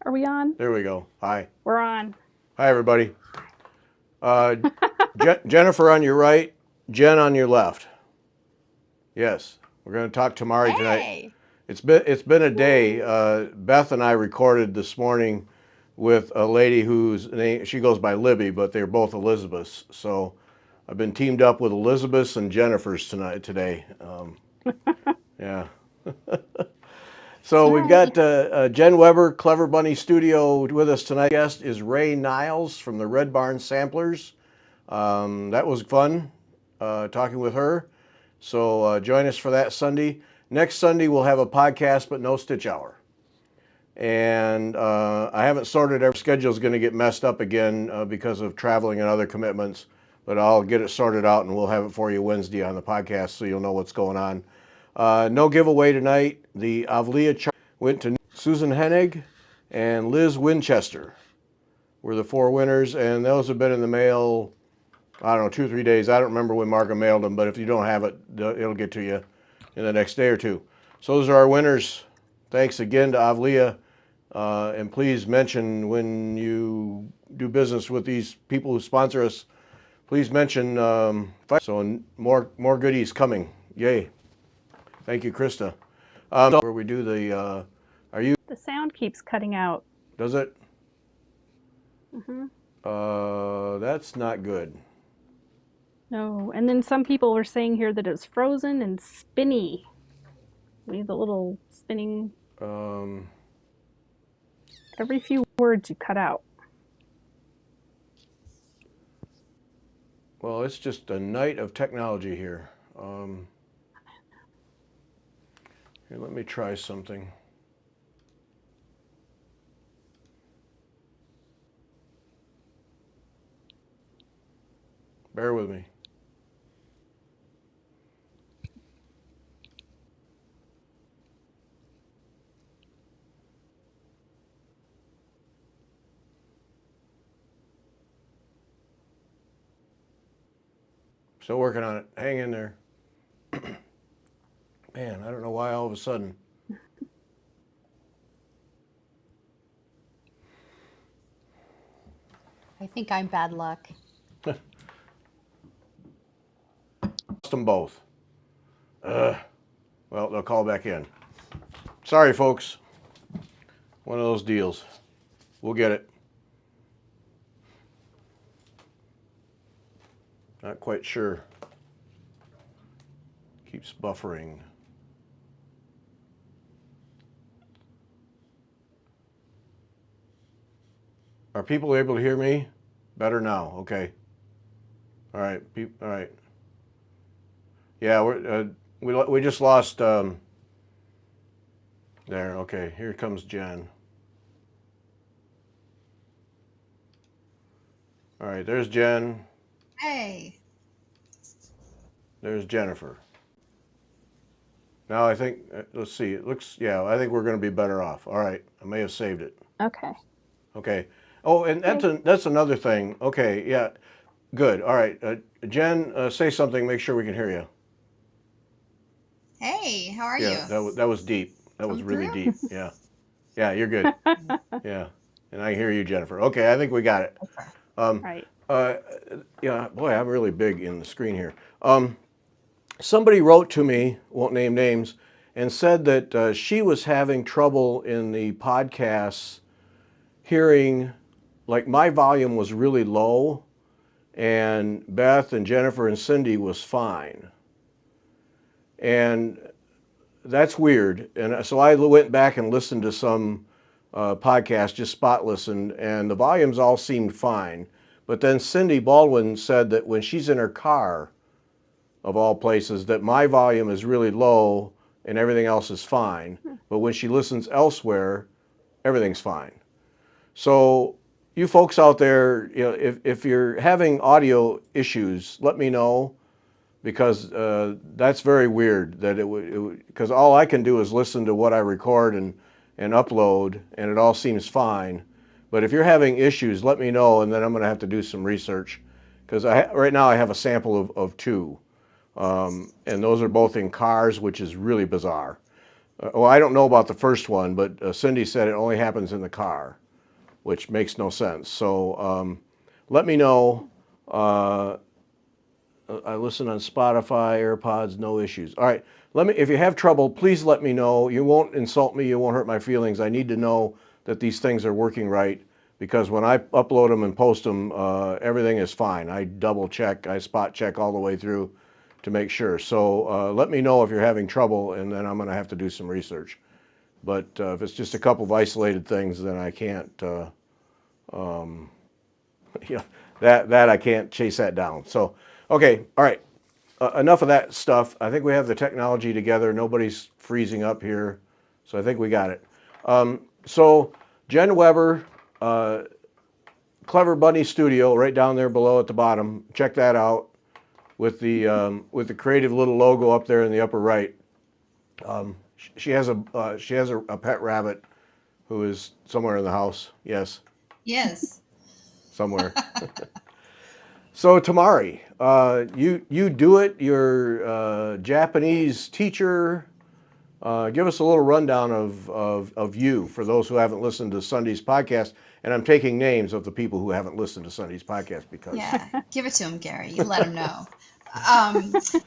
Are we on? There we go. Hi. We're on. Hi, everybody. Jennifer on your right, Jen on your left. Yes, we're going to talk temari tonight. It's been a day. Beth and I recorded this morning with a lady whose name, she goes by Libby, but they're both Elizabeths. So I've been teamed up with Elizabeths and Jennifers today. Yeah. So we've got Jen Weber, Clever Bunny Studio with us tonight. Guest is Ray Niles from the Red Barn Samplers. That was fun talking with her. So join us for that Sunday. Next Sunday we'll have a podcast, but no Stitch Hour. And I haven't sorted. Our schedule is going to get messed up again because of traveling and other commitments. But I'll get it sorted out, and we'll have it for you Wednesday on the podcast, so you'll know what's going on. No giveaway tonight. The Avlia went to Susan Hennig and Liz Winchester were the 4 winners, and those have been in the mail, I don't know, 2 or 3 days. I don't remember when Marga mailed them, but if you don't have it, it'll get to you in the next day or two. So those are our winners. Thanks again to Avlia, and please mention when you do business with these people who sponsor us, please mention, so more goodies coming. Yay. Thank you, Krista. Where we do the, The sound keeps cutting out. Does it? Mm-hmm. That's not good. No, and then some people were saying here that it's frozen and spinny. We need the little spinning. Every few words you cut out. Well, it's just a night of technology here. Here, let me try something. Bear with me. Still working on it. Hang in there. Man, I don't know why all of a sudden. I think I'm bad luck. Lost them both. Well, they'll call back in. Sorry, folks. One of those deals. We'll get it. Not quite sure. Keeps buffering. Are people able to hear me? Better now. Okay. All right. All right. Yeah, we just lost. There. Okay. Here comes Jen. All right. There's Jen. Hey. There's Jennifer. Now I think, let's see, it looks, yeah, I think we're going to be better off. All right, I may have saved it. Okay. Okay. Oh, and that's another thing. Okay, yeah, good. All right, Jen, say something, make sure we can hear you. Hey, how are you? Yeah, that was deep. That was really deep. Yeah. Yeah, you're good. Yeah, and I hear you, Jennifer. Okay, I think we got it. Right. Yeah, boy, I'm really big in the screen here. Somebody wrote to me, won't name names, and said that she was having trouble in the podcasts hearing, like my volume was really low, and Beth and Jennifer and Cindy was fine. And that's weird. And so I went back and listened to some podcasts, just spotless, and the volumes all seemed fine. But then Cindy Baldwin said that when she's in her car, of all places, that my volume is really low and everything else is fine. But when she listens elsewhere, everything's fine. So you folks out there, you know, if you're having audio issues, let me know, because that's very weird that it would, because all I can do is listen to what I record and upload, and it all seems fine. But if you're having issues, let me know, and then I'm going to have to do some research, because right now I have a sample of 2. And those are both in cars, which is really bizarre. Well, I don't know about the first one, but Cindy said it only happens in the car, which makes no sense. So let me know. Uh, I listen on Spotify, AirPods, no issues. All right, if you have trouble, please let me know. You won't insult me. You won't hurt my feelings. I need to know that these things are working right because when I upload them and post them, everything is fine. I double check, I spot check all the way through to make sure. So let me know if you're having trouble, and then I'm going to have to do some research. But if it's just a couple of isolated things, then I can't. Yeah, that I can't chase that down. So, okay, all right. Enough of that stuff. I think we have the technology together. Nobody's freezing up here, so I think we got it. So, Jen Weber, Clever Bunny Studio, right down there below at the bottom. Check that out with the creative little logo up there in the upper right. She has a pet rabbit who is somewhere in the house. Yes, Yes. somewhere. So Temari, you do it. You're a Japanese teacher. Give us a little rundown of you for those who haven't listened to Sunday's podcast. And I'm taking names of the people who haven't listened to Sunday's podcast because. Yeah. Give it to him, Gary. You let him know.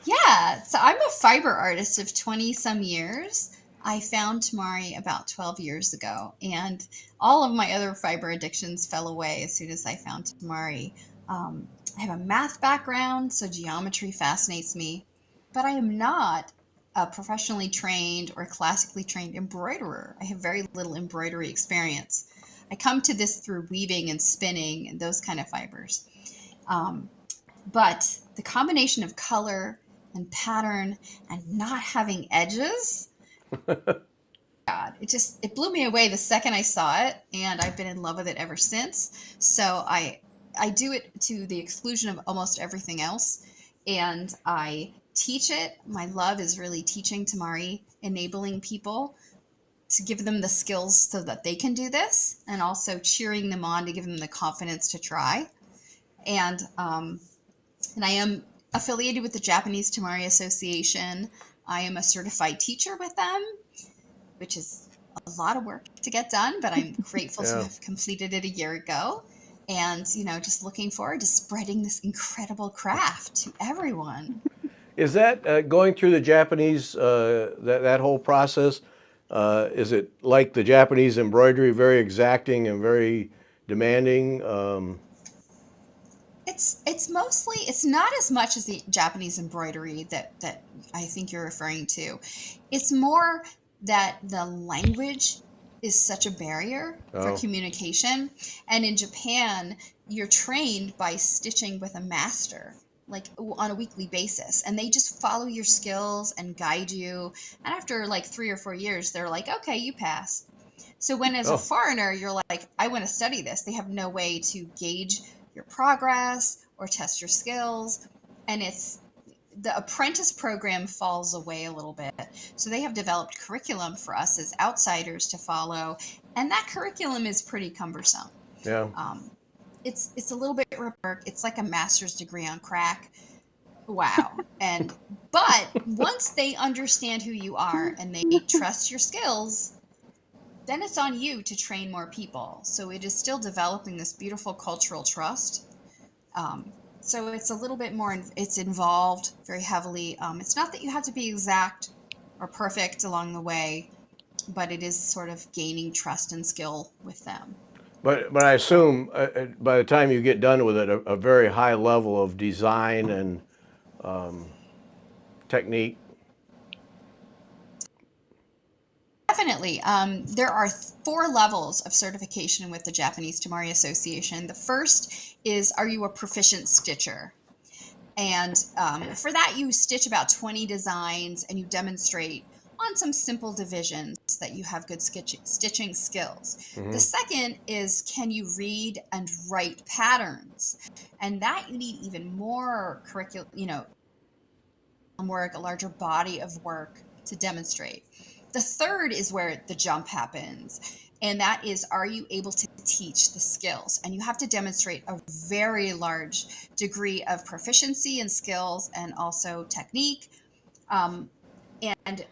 Yeah. So I'm a fiber artist of 20 some years. I found Tamari about 12 years ago, and all of my other fiber addictions fell away as soon as I found Tamari. I have a math background, so geometry fascinates me, but I am not a professionally trained or classically trained embroiderer. I have very little embroidery experience. I come to this through weaving and spinning and those kind of fibers. Um, but the combination of color and pattern and not having edges, God, it blew me away the second I saw it, and I've been in love with it ever since. So I do it to the exclusion of almost everything else, and I teach it. My love is really teaching Tamari, enabling people to give them the skills so that they can do this, and also cheering them on to give them the confidence to try. And I am affiliated with the Japanese Temari Association. I am a certified teacher with them, which is a lot of work to get done, but I'm grateful to Yeah. have completed it a year ago. And, just looking forward to spreading this incredible craft to everyone. Is that going through the Japanese that whole process? Is it like the Japanese embroidery, very exacting and very demanding? It's not as much as the Japanese embroidery that I think you're referring to. It's more that the language is such a barrier for Oh, communication. And in Japan, you're trained by stitching with a master, like on a weekly basis. And they just follow your skills and guide you. And after like 3 or 4 years, they're like, okay, you pass. So when as a oh, foreigner, you're like, I want to study this, they have no way to gauge your progress or test your skills. And the apprentice program falls away a little bit. So they have developed curriculum for us as outsiders to follow. And that curriculum is pretty cumbersome. yeah. Um, it's a little bit work. It's like a master's degree on crack. Wow. But once they understand who you are and they trust your skills, then it's on you to train more people. So it is still developing this beautiful cultural trust. So it's a little bit more, it's involved very heavily. It's not that you have to be exact or perfect along the way, but it is sort of gaining trust and skill with them. But I assume by the time you get done with it, a very high level of design and technique. Definitely. There are 4 levels of certification with the Japanese Temari Association. The first is, are you a proficient stitcher? And for that, you stitch about 20 designs and you demonstrate on some simple divisions that you have good stitching skills. The Hmm. second is, can you read and write patterns? And that you need even more curriculum, work, a larger body of work to demonstrate. The third is where the jump happens. And that is, are you able to teach the skills? And you have to demonstrate a very large degree of proficiency and skills and also technique. Um, and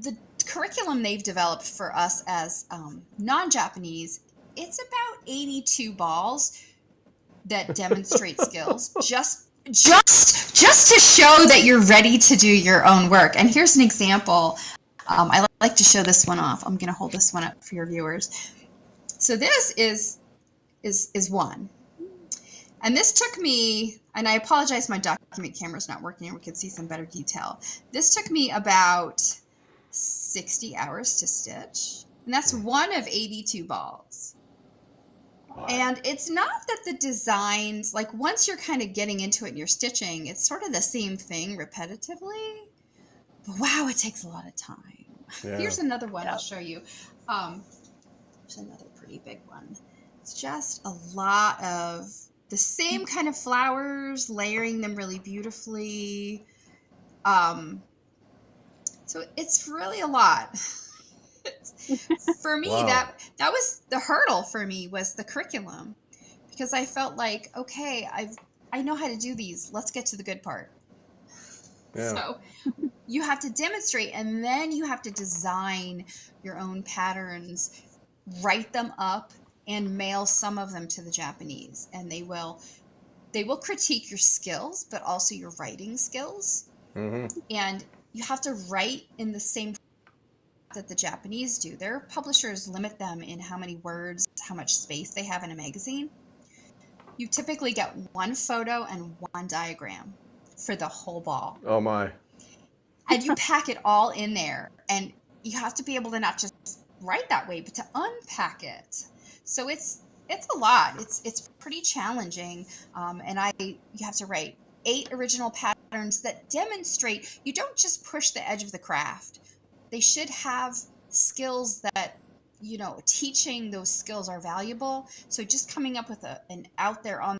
the curriculum they've developed for us as non-Japanese, it's about 82 balls that demonstrate skills just to show that you're ready to do your own work. And here's an example. I like to show this one off. I'm going to hold this one up for your viewers. So this is one. And this took me, and I apologize, my document camera's not working, and we could see some better detail. This took me about 60 hours to stitch. And that's one of 82 balls. And it's not that the designs, like once you're kind of getting into it and you're stitching, it's sort of the same thing repetitively. But wow, it takes a lot of time. Yeah. Here's another one I'll show you. There's another pretty big one. It's just a lot of the same kind of flowers, layering them really beautifully. So it's really a lot. For me, Wow. that was the hurdle for me, was the curriculum, because I felt like, okay, I know how to do these. Let's get to the good part. Yeah. So you have to demonstrate, and then you have to design your own patterns, write them up, and mail some of them to the Japanese, and they will critique your skills, but also your writing skills. Mm-hmm. And you have to write in the same that the Japanese do. Their publishers limit them in how many words, how much space they have in a magazine. You typically get one photo and one diagram for the whole ball. Oh my. And you pack it all in there, and you have to be able to not just write that way, but to unpack it. So it's a lot. It's pretty challenging. And you have to write 8 original patterns that demonstrate you don't just push the edge of the craft. They should have skills that, teaching those skills are valuable. So just coming up with an out there on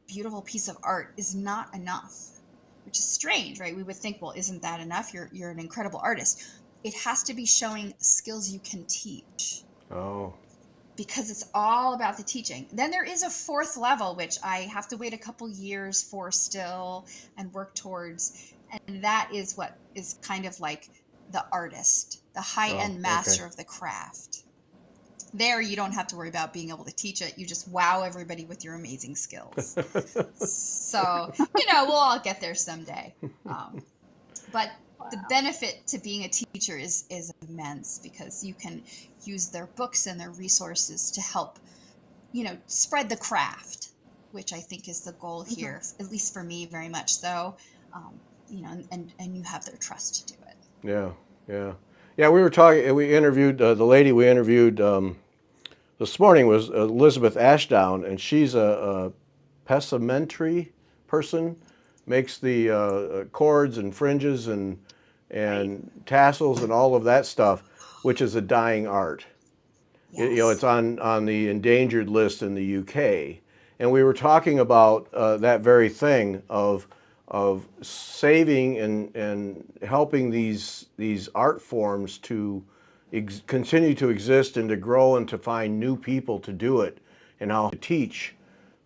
beautiful piece of art is not enough, which is strange, right? We would think, well, isn't that enough? You're an incredible artist. It has to be showing skills you can teach. Oh. Because it's all about the teaching. Then there is a 4th level, which I have to wait a couple years for still and work towards. And that is what is kind of like the artist, the high-end master of the craft. There, you don't have to worry about being able to teach it. You just wow everybody with your amazing skills. So, we'll all get there someday. But the benefit to being a teacher is immense, because you can use their books and their resources to help, spread the craft, which I think is the goal here, at least for me, very much so. And you have their trust to do it. Yeah. We were talking. We interviewed the lady we interviewed this morning was Elizabeth Ashdown, and she's a pessementary person. Makes the cords and fringes and tassels and all of that stuff, which is a dying art. Yes. It's on the endangered list in the UK, and we were talking about that very thing of saving and helping these art forms to continue to exist and to grow and to find new people to do it, and how to teach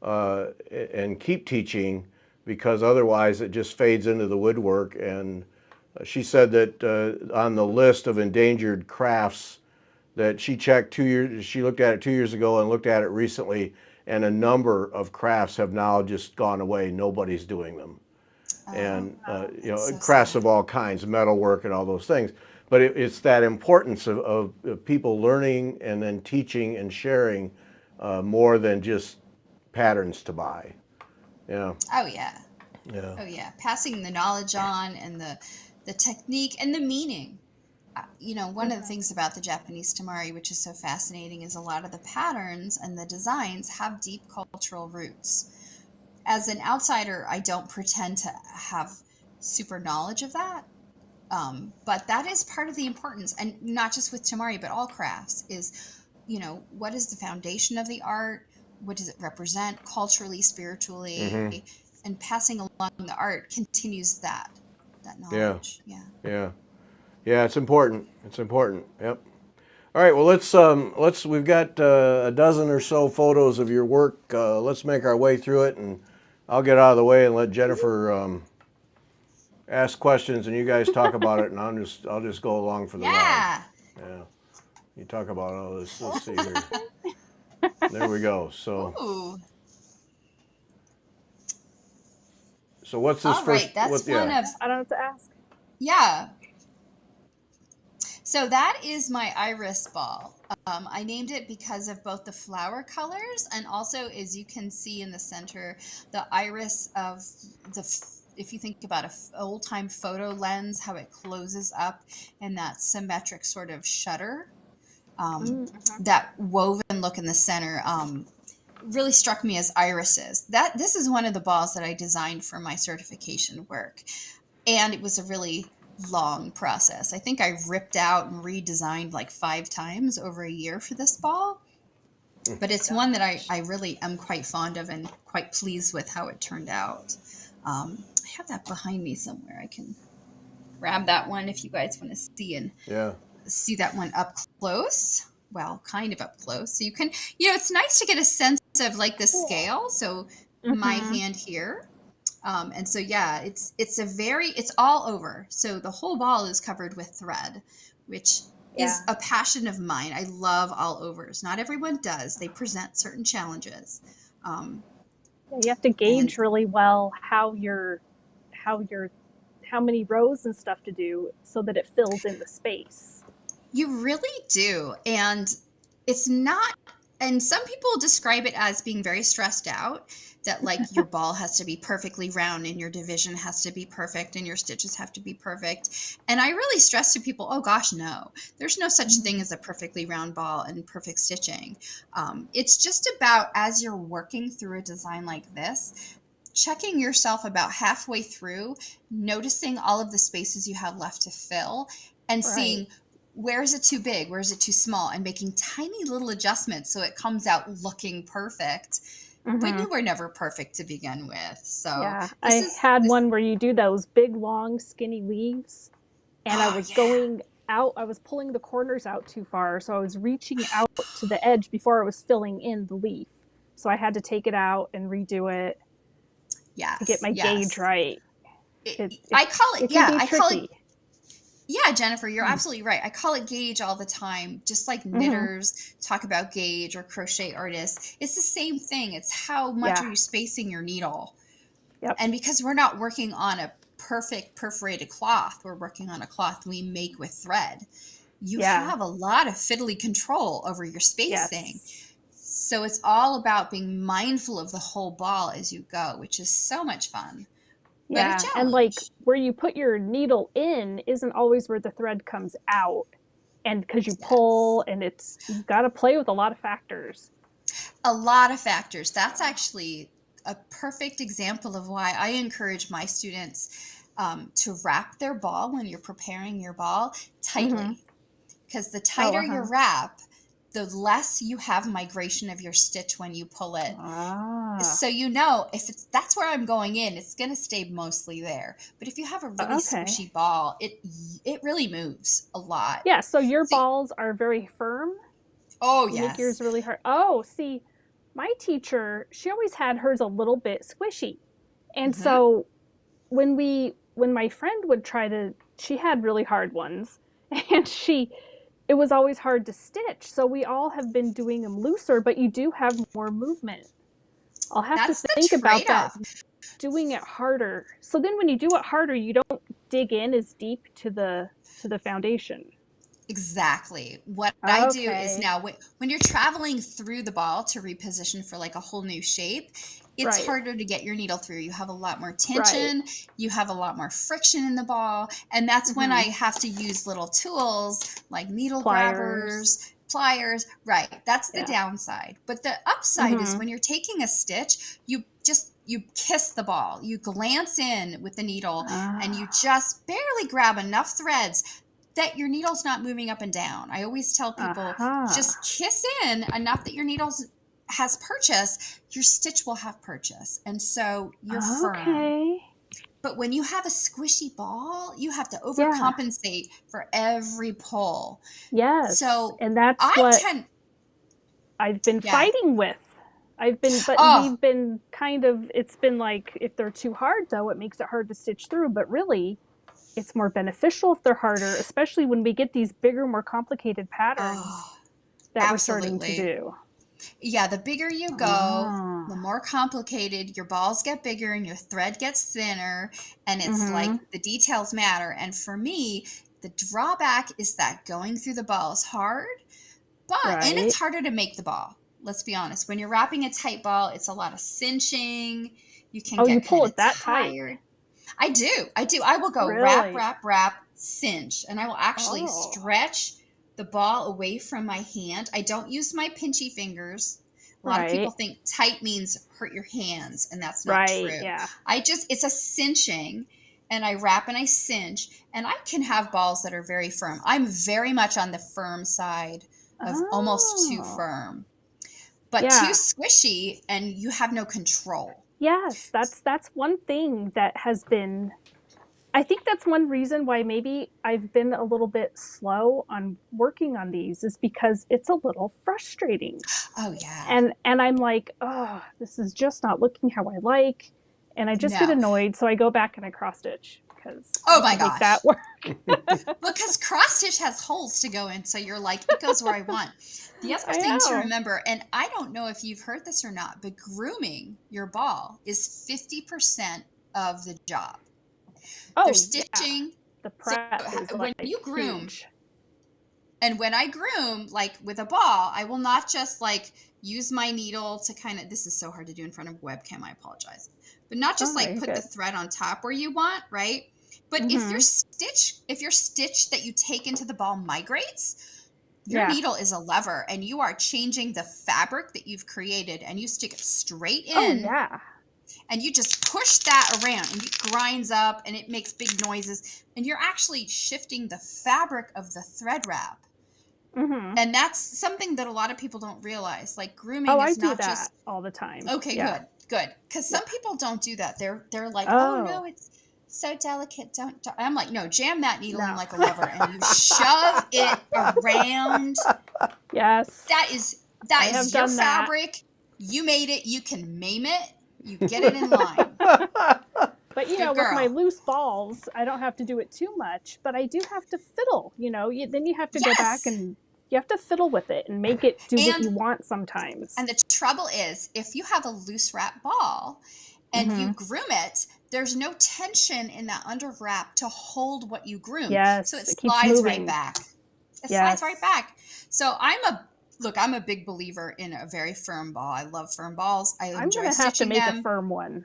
and keep teaching, because otherwise it just fades into the woodwork. And she said that on the list of endangered crafts that she checked she looked at it 2 years ago and looked at it recently, and a number of crafts have now just gone away. Nobody's doing them. And so crafts sad. of all kinds, metalwork and all those things. But it's that importance of people learning and then teaching and sharing more than just patterns to buy. Yeah. Oh yeah. Yeah. Oh yeah. Passing the knowledge on, and the technique and the meaning. One of the things about the Japanese temari, which is so fascinating, is a lot of the patterns and the designs have deep cultural roots. As an outsider, I don't pretend to have super knowledge of that. But that is part of the importance, and not just with temari, but all crafts, is, what is the foundation of the art? What does it represent culturally, spiritually? Mm-hmm. And passing along the art continues that knowledge. Yeah. It's important. It's important. Yep. All right. Well, let's. We've got a dozen or so photos of your work. Let's make our way through it, and I'll get out of the way and let Jennifer ask questions and you guys talk about it, and I'll just go along for the ride. Yeah. Yeah. You talk about all this. Let's see here. There we go. Ooh. So what's this All first? right. That's What? one Yeah. of, I don't have to ask. yeah. So that is my iris ball. I named it because of both the flower colors and also, as you can see in the center, the iris of if you think about old time photo lens, how it closes up in that symmetric sort of shutter, Mm-hmm. that woven look in the center, really struck me as irises. This is one of the balls that I designed for my certification work. And it was a really long process. I think I ripped out and redesigned like 5 times over a year for this ball. But it's one that I really am quite fond of and quite pleased with how it turned out. I have that behind me somewhere. I can grab that one if you guys want to see and Yeah. see that one up close. Well, kind of up close. So you can, it's nice to get a sense of like the scale. So my Mm-hmm. hand here. And so, yeah, it's all over. So the whole ball is covered with thread, which Yeah. is a passion of mine. I love all overs. Not everyone does. They present certain challenges. Um, Yeah, you have to and gauge really well how your how many rows and stuff to do so that it fills in the space. you really do. And it's not, and some people describe it as being very stressed out, that like your ball has to be perfectly round and your division has to be perfect and your stitches have to be perfect. And I really stress to people, oh gosh, no, there's no such thing as a perfectly round ball and perfect stitching. It's just about, as you're working through a design like this, checking yourself about halfway through, noticing all of the spaces you have left to fill, and Right. seeing where is it too big, where is it too small, and making tiny little adjustments so it comes out looking perfect. But Mm-hmm. you were never perfect to begin with. So Yeah, this I is had this. one where you do those big, long, skinny leaves, and I Oh was yeah, going out, I was pulling the corners out too far, so I was reaching out to the edge before I was filling in the leaf. So I had to take it out and redo it to get yes, my gauge yes. right. It it I call it, it can yeah, be I call it, tricky. yeah, Jennifer, you're Mm. absolutely right. I call it gauge all the time, just like Mm-hmm. knitters talk about gauge or crochet artists. It's the same thing. It's how much Yeah. are you spacing your needle? Yep. And because we're not working on a perfect perforated cloth, we're working on a cloth we make with thread. You Yeah. have a lot of fiddly control over your spacing. Yes. So it's all about being mindful of the whole ball as you go, which is so much fun, but a Yeah. And like challenge. where you put your needle in isn't always where the thread comes out. And because you Yes. pull and it's you've got to play with a lot of factors. A lot of factors. That's actually a perfect example of why I encourage my students to wrap their ball when you're preparing your ball Mm-hmm. tightly. Because the Oh, tighter your uh-huh. wrap, the less you have migration of your stitch when you pull it. Ah. So you know, if it's that's where I'm going in, it's going to stay mostly there. But if you have a really Okay. squishy ball, it really moves a lot. Yeah, so your See, balls are very firm. oh You make yes. yours really hard. Oh, see, my teacher, she always had hers a little bit squishy. And Hmm. so when my friend would try to she had really hard ones and she it was always hard to stitch. So we all have been doing them looser, but you do have more movement. I'll have to That's the think about that, trade-off. doing it harder. So then when you do it harder, you don't dig in as deep to the foundation. Exactly. What I do is Okay. now when you're traveling through the ball to reposition for like a whole new shape, it's Right. harder to get your needle through. You have a lot more Right. tension, you have a lot more friction in the ball, and that's when I Mhm. have to use little tools like needle Pliers. grabbers, pliers. Right. That's the Yeah. downside. But the upside is Mhm. when you're taking a stitch, you kiss the ball. You glance in with the needle and you Ah. just barely grab enough threads that your needle's not moving up and down. I always tell people Aha. just kiss in enough that your needle's has purchase, your stitch will have purchase. And so you're firm. Okay. But when you have a squishy ball, you have to Yeah. overcompensate for every pull. Yes. So And that's I what tend, I've been yeah, fighting with. But Oh, we've been kind of, it's been like, if they're too hard though, it makes it hard to stitch through, but really it's more beneficial if they're harder, especially when we get these bigger, more complicated patterns oh, that we're starting to absolutely. do. Yeah, the bigger you go, the Ah. more complicated your balls get bigger and your thread gets thinner. And it's like Mm-hmm. the details matter. And for me, the drawback is that going through the ball is hard, and it's Right. harder to make the ball. Let's be honest. When you're wrapping a tight ball, it's a lot of cinching. You can Oh, you get pull kind of it that tight? tired. I do. I do. I will go wrap, Really? wrap, wrap, cinch, and I will actually Oh. stretch the ball away from my hand. I don't use my pinchy fingers. A lot of people Right. think tight means hurt your hands, and that's not Right. true. Yeah. It's a cinching, and I wrap and I cinch, and I can have balls that are very firm. I'm very much on the firm side of almost too Oh. firm, but too Yeah. squishy, and you have no control. Yes, that's one thing that has been, I think that's one reason why maybe I've been a little bit slow on working on these, is because it's a little frustrating. Oh, yeah. And I'm like, "Oh, this is just not looking how I like." And I just get No. annoyed, so I go back and I cross stitch because Oh I my can make that gosh. work. Because cross stitch has holes to go in, so you're like, it goes where I want. The other I thing to know. remember, and I don't know if you've heard this or not, but grooming your ball is 50% of the job. There's Oh, yeah. stitching. The So prep is when like you groom, huge. and when I groom, like with a ball, I will not just like use my needle to kind of, this is so hard to do in front of a webcam, I apologize. But not Oh, just no, like you're put the good. thread on top where you want, right? But Mhm. if your stitch that you take into the ball migrates, your Yeah. needle is a lever and you are changing the fabric that you've created, and you stick it straight Oh, in yeah. and you just push that around and it grinds up and it makes big noises, and you're actually shifting the fabric of the thread wrap. Mhm. And that's something that a lot of people don't realize. Like Oh, grooming I is do not that just all the time. okay, Yeah. good, good. Because Yeah. some people don't do that. They're like, oh no, Oh, it's so delicate. Don't. I'm like, no, jam that needle in no. like a lever and you shove it around. Yes. That is I have your done that. fabric. You made it. You can maim it. You get it in line. But Good with my girl. loose balls, I don't have to do it too much, but I do have to fiddle, then you have to go back Yes. and you have to fiddle with it and make it do what And you want sometimes. And the trouble is, if you have a loose wrap ball and you Mhm. groom it, there's no tension in that under wrap to hold what you groomed. So it Yes, it keeps slides right moving. back. It slides right Yes. back. So I'm a big believer in a very firm ball. I love firm balls. I I'm enjoy gonna have to stitching make a them. firm one.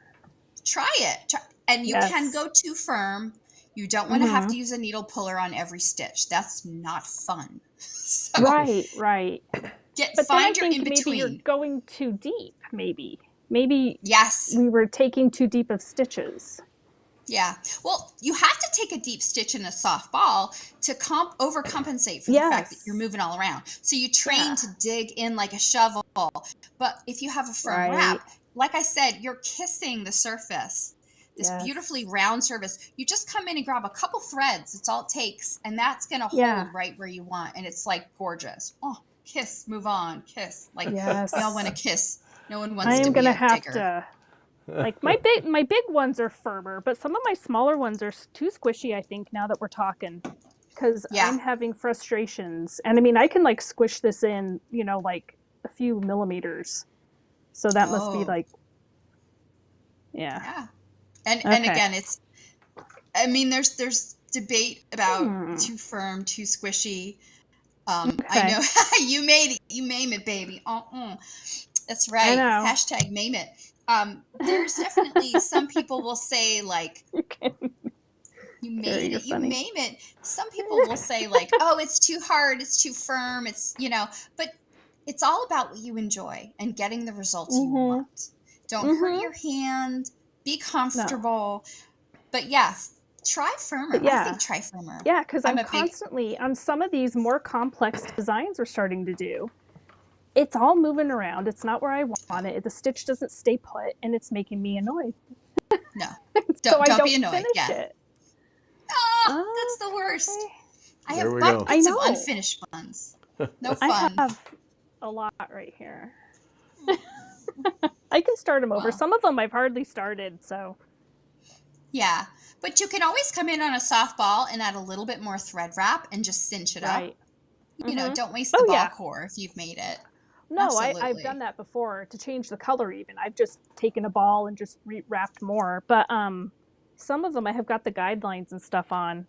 Try it. And you can Yes. go too firm. You don't want to have to Mhm. use a needle puller on every stitch. That's not fun. So Right, right. But then I find your in think maybe you're between. going too deep, maybe. Maybe Yes. we were taking too deep of stitches. Yeah. Well, you have to take a deep stitch in a soft ball to overcompensate for the fact that you're Yes. moving all around. So you train Yeah. to dig in like a shovel. But if you have a firm Right. wrap, like I said, you're kissing the surface, this beautifully Yes. round surface. You just come in and grab a couple threads. It's all it takes. And that's going to Yeah. hold right where you want. And it's like gorgeous. Oh, kiss, move on, kiss. Like we all want to Yes. kiss. No one I wants to am be gonna a have digger. to, like, my big ones are firmer, but some of my smaller ones are too squishy, I think, now that we're talking. Because Yeah. I'm having frustrations. And I mean, I can like squish this in, like a few millimeters. So that must be Oh, like, yeah. yeah. And Okay. again, I mean, there's debate about Hmm. too firm, too squishy. I Okay. know you made it, you maim it, baby. That's I right. know. Hashtag maim it. There's definitely some people will say like You can. you Carrie, made you're it, you funny. maim it. Some people will say like, oh, it's too hard, it's too firm, but it's all about what you enjoy and getting the results you Mhm. want. Don't hurt Mhm. your hand. Be No. comfortable. But yeah, try firmer. But I yeah. think try firmer. Yeah, because I'm I'm a big constantly on some of these more complex designs we're starting to do. It's all moving around. It's not where I want it. The stitch doesn't stay put, and it's making me annoyed. no. So I Don't be don't annoyed. finish Yeah. it. Ah, that's the Okay. worst. I There have we go. I buckets of know. unfinished ones. No I fun. have a lot right here. I can start them over. Well, Some of them I've hardly started, so. yeah. But you can always come in on a softball and add a little bit more thread wrap and just cinch it up. Right. Mm-hmm. Don't waste the Oh, ball yeah. core if you've made it. No, I've done Absolutely. that before to change the color even. I've just taken a ball and just wrapped more. But some of them I have got the guidelines and stuff on.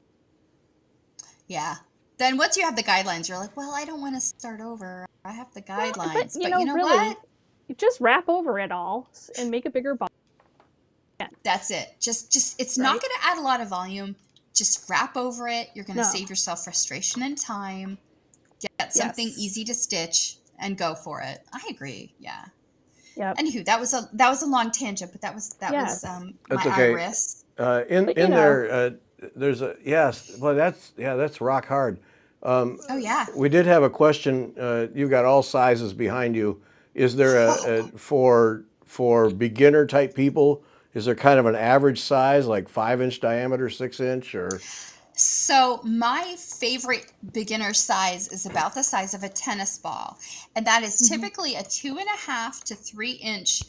Yeah. Then once you have the guidelines, you're like, well, I don't want to start over. I have the Well, but guidelines. But you know what? really, you just wrap over it all and make a bigger ball. That's it. Just it's not Right? going to add a lot of volume. Just wrap over it. You're going to No. save yourself frustration and time. Get something Yes. easy to stitch and go for it. I agree. Yeah. Yep. Anywho, that was a long tangent, but that was Yes. my That's okay. iris. In But there, there's a yes. Well, that's rock hard. Oh yeah. We did have a question. You've got all sizes behind you. Is there a for beginner type people? Is there kind of an average size, like 5-inch diameter, 6-inch, or? So my favorite beginner size is about the size of a tennis ball, and that is Mhm. typically a 2.5 to 3 inch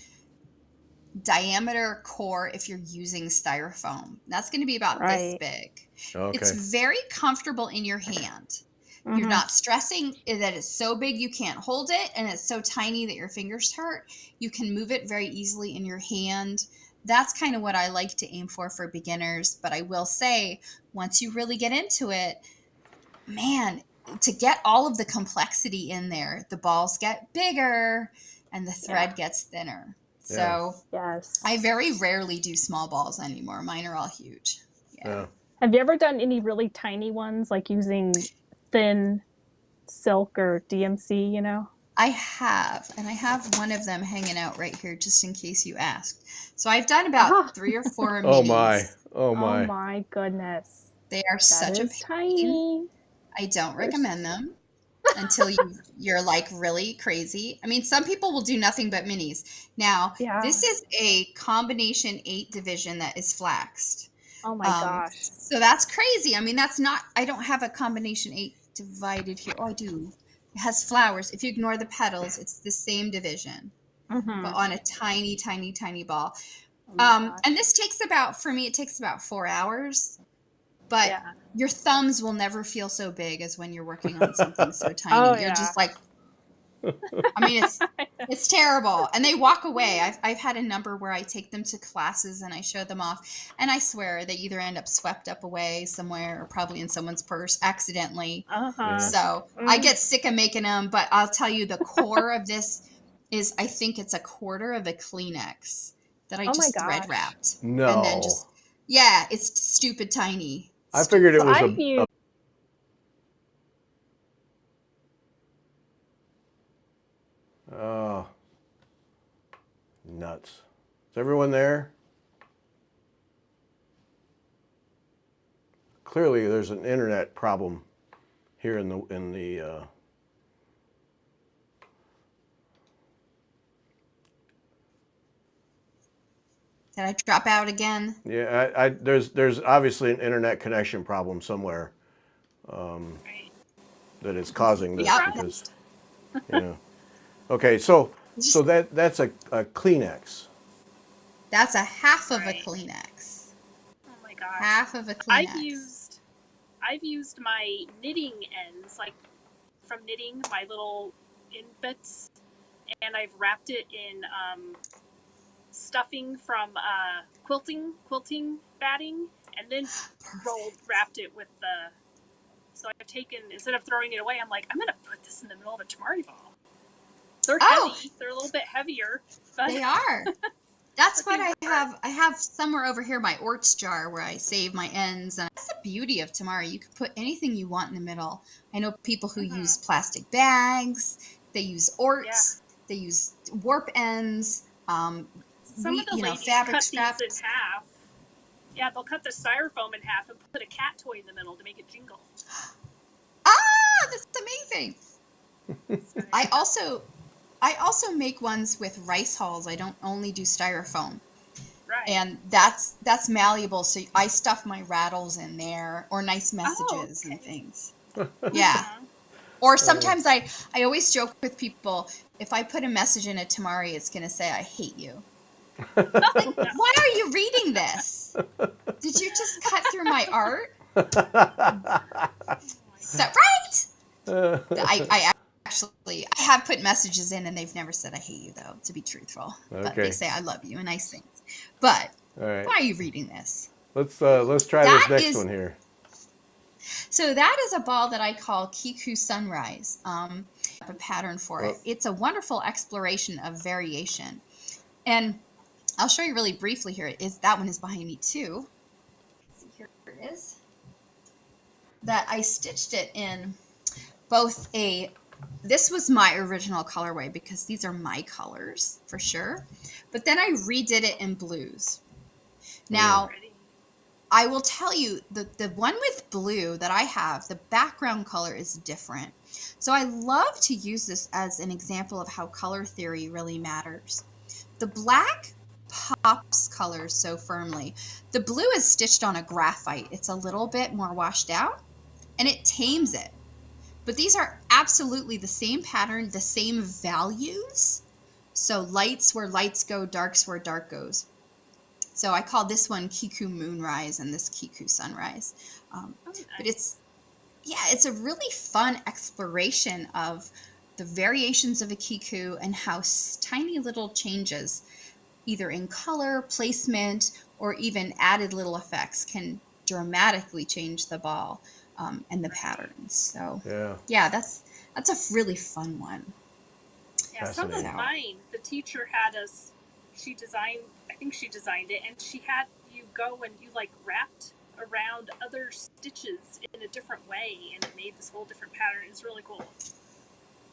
diameter core if you're using styrofoam. That's going to be about this Right. big. It's Okay. very comfortable in your hand. You're Mhm. not stressing that it's so big you can't hold it and it's so tiny that your fingers hurt. You can move it very easily in your hand. That's kind of what I like to aim for beginners. But I will say, once you really get into it, man, to get all of the complexity in there, the balls get bigger and the Yeah. thread gets thinner. Yeah. So Yes. I very rarely do small balls anymore. Mine are all huge. Yeah. Yeah. Have you ever done any really tiny ones, like using thin silk or DMC? I have, and I have one of them hanging out right here just in case you asked. So I've done Ah. about 3 or 4 Oh my. minis. Oh Oh my. my goodness. They are That such a is pain. tiny. I don't recommend There's them until you're like really crazy. I mean, some people will do nothing but minis. Now, Yeah. this is a combination 8 division that is flaxed. Oh my gosh. So that's crazy. I mean, that's not, I don't have a combination 8 divided here. Oh, I do. It has flowers. If you ignore the petals, it's the same division, but Mhm. on a tiny, tiny, tiny ball. Oh my And gosh. this takes about, for me, it takes about 4 hours, but Yeah. your thumbs will never feel so big as when you're working on something so Oh tiny. You're yeah. just like, I mean, it's terrible. And they walk away. I've had a number where I take them to classes and I show them off, and I swear they either end up swept up away somewhere or probably in someone's purse accidentally. Yeah. Uh-huh. So I Mm. get sick of making them, but I'll tell you the core of this is, I think it's a quarter of a Kleenex that I Oh my just thread gosh. wrapped and then No. just, yeah, it's stupid tiny. I figured it So was Tiny. I've used oh, nuts. Is everyone there? Clearly, there's an internet problem here in the. Did I drop out again? Yeah, there's obviously an internet connection problem somewhere Right. that is causing this Yep. because yeah. Okay, so that's a Kleenex. That's a half of a Right. Kleenex. Oh my gosh. Half of a I've Kleenex. used I've used my knitting ends, like from knitting, my little in bits, and I've wrapped it in stuffing from quilting batting, and then wrapped it with the. So I've taken, instead of throwing it away, I'm like, I'm gonna put this in the middle of a temari ball. They're Oh, heavy. They're a little bit heavier, but they are. That's but what they I work. have. I have somewhere over here my orts jar where I save my ends, and that's the beauty of tamari. You can put anything you want in the middle. I know people who use plastic bags. They use Yeah. orts. They use warp ends. Some of the ladies Fabric cut these in scraps. half. Yeah, they'll cut the styrofoam in half and put a cat toy in the middle to make it jingle. Ah, that's amazing. So, I also make ones with rice hulls. I don't only do styrofoam. right. And that's malleable, so I stuff my rattles in there or nice Oh, messages and okay. things. Yeah. Uh-huh. Or sometimes I always joke with people, if I put a message in a temari, it's going to say, I hate you. Like, why are you reading this? Did you just cut through my art? So, right? I actually, I have put messages in and they've never said I hate you, though, to be truthful. But they Okay. say I love you and nice things. But All right. why are you reading this? Let's try this That next is one here. So that is a ball that I call Kiku Sunrise, a pattern for it. It's a wonderful exploration of variation. And I'll show you really briefly here. That one is behind me too. See, here it is. That I stitched it in both this was my original colorway because these are my colors for sure. But then I redid it in blues. Now, I will tell you, the one with blue that I have, the background color is different. So I love to use this as an example of how color theory really matters. The black pops colors so firmly. The blue is stitched on a graphite. It's a little bit more washed out, and it tames it. But these are absolutely the same pattern, the same values. So lights where lights go, darks where dark goes. So I call this one Kiku Moonrise and this Kiku Sunrise. But it's a really fun exploration of the variations of a Kiku and how tiny little changes, either in color, placement, or even added little effects, can dramatically change the ball and the patterns. So yeah, that's a really fun one. Yeah, some of mine, the teacher had us, I think she designed it, and she had you go and you like wrapped around other stitches in a different way, and it made this whole different pattern. It's really cool.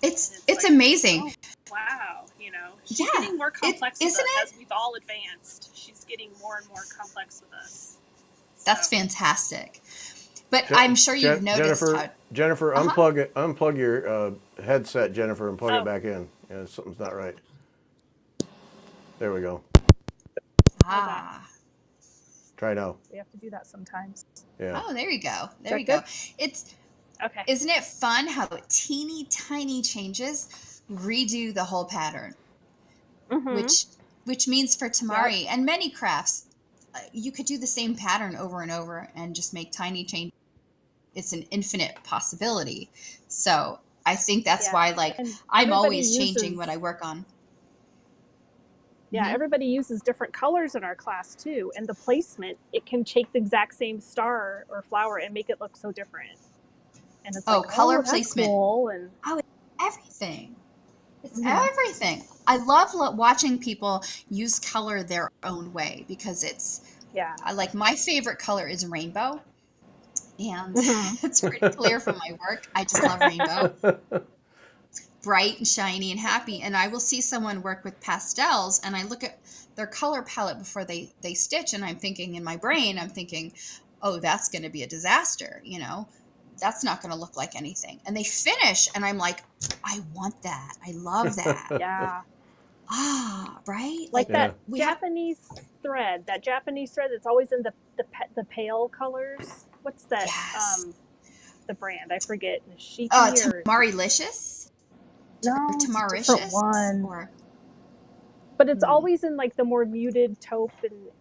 It's like, amazing. Oh, wow, she's getting more complex with us as we've all advanced. She's getting more and more complex with us. That's fantastic. But I'm sure you've noticed Jennifer, unplug your headset, Jennifer, and plug it back in. Yeah, something's not right. There we go. Try now. We have to do that sometimes. Yeah. Oh, there you go. There you go. It's okay. Isn't it fun how teeny tiny changes redo the whole pattern? Which means for temari and many crafts, you could do the same pattern over and over and just make tiny changes. It's an infinite possibility. So I think that's why, I'm always changing what I work on. Yeah, everybody uses different colors in our class too, and the placement, it can take the exact same star or flower and make it look so different. And it's color placement. Cool, and it's everything. It's everything. I love watching people use color their own way because my favorite color is rainbow. And it's pretty clear from my work. I just love rainbow. Bright and shiny and happy. And I will see someone work with pastels and I look at their color palette before they stitch. And I'm thinking in my brain, oh, that's going to be a disaster. That's not going to look like anything. And they finish and I'm like, I want that. I love that. Yeah. Right? Like that Japanese thread that's always in the pale colors. What's that? Yes. The brand, I forget. Nishiki Tamarilicious? No, Tamaricious one. But it's always in the more muted taupe,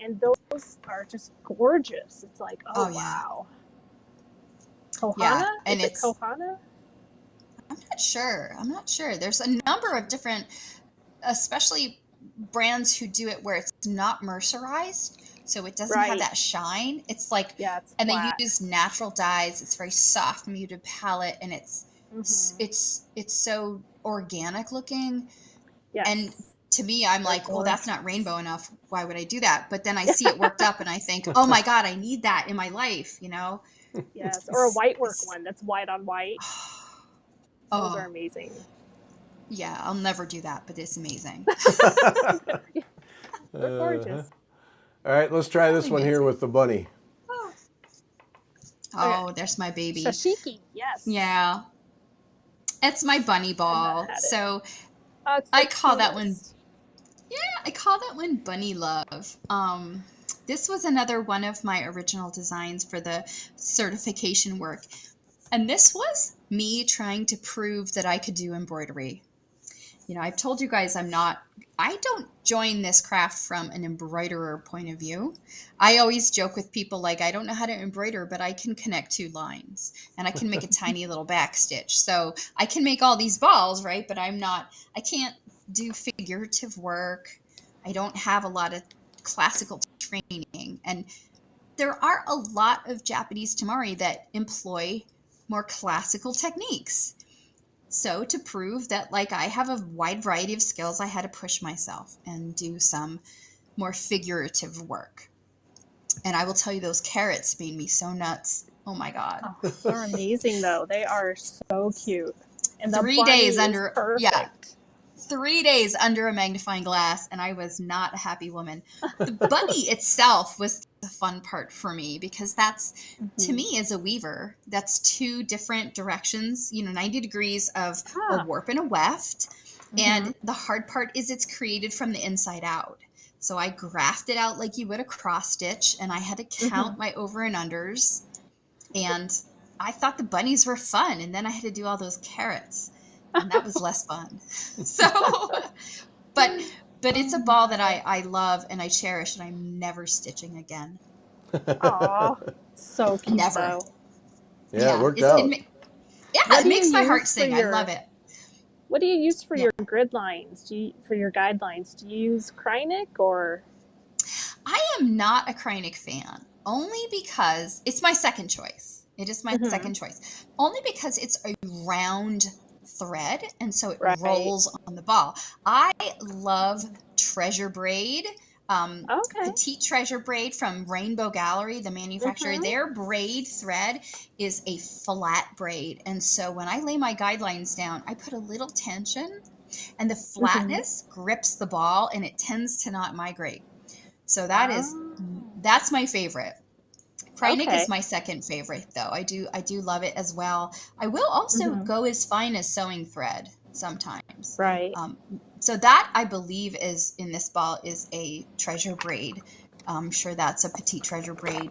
and those are just gorgeous. It's like, wow. Kohana? Yeah, and it's Kohana? I'm not sure. There's a number of different, especially brands who do it where it's not mercerized. So it doesn't have that shine. It's it's and flat. they use natural dyes. It's very soft, muted palette, and it's so organic looking. Yes. And to me, I'm like, well, that's not rainbow enough. Why would I do that? But then I see it worked up, and I think, oh my God, I need that in my life. Yes, or a white work one that's white on white. Those are amazing. Yeah, I'll never do that, but it's amazing. They're gorgeous. All right, let's try this one here with the bunny. Oh, there's my baby. Sashiki, yes. Yeah. It's my bunny ball. So I call that one. Yeah, I call that one Bunny Love. This was another one of my original designs for the certification work. And this was me trying to prove that I could do embroidery. You know, I've told you guys I don't join this craft from an embroiderer point of view. I always joke with people like, I don't know how to embroider, but I can connect two lines and I can make a tiny little back stitch. So I can make all these balls, right? But I can't do figurative work. I don't have a lot of classical training. And there are a lot of Japanese temari that employ more classical techniques. So to prove that like I have a wide variety of skills, I had to push myself and do some more figurative work. And I will tell you, those carrots made me so nuts. Oh my God. Oh, they're amazing though. They are so cute. And the 3 days bunny is under, yeah, perfect. 3 days under a magnifying glass, and I was not a happy woman. The bunny itself was the fun part for me because that's, to me as a weaver, that's two different directions, 90 degrees of a warp and a weft. And the hard part is it's created from the inside out. So I graphed it out like you would a cross stitch, and I had to count my over and unders. And I thought the bunnies were fun, and then I had to do all those carrots, and that was less fun. So, but it's a ball that I love and I cherish, and I'm never stitching again. Aw, so cute Never. though. Yeah, it worked out. It makes my heart sing. I love it. What do you use for your grid lines? For your guidelines? Do you use Krynic or? I am not a Krynic fan, only because it's my second choice. It is my second choice, only because it's a round thread, and so it rolls on the ball. I love treasure braid. Petite treasure braid from Rainbow Gallery, the manufacturer. Their braid thread is a flat braid, and so when I lay my guidelines down, I put a little tension, and the flatness grips the ball, and it tends to not migrate. So that's my favorite. Krynic is my second favorite, though. I do love it as well. I will also go as fine as sewing thread sometimes. Right. So that, I believe, is in this ball is a treasure braid. I'm sure that's a petite treasure braid.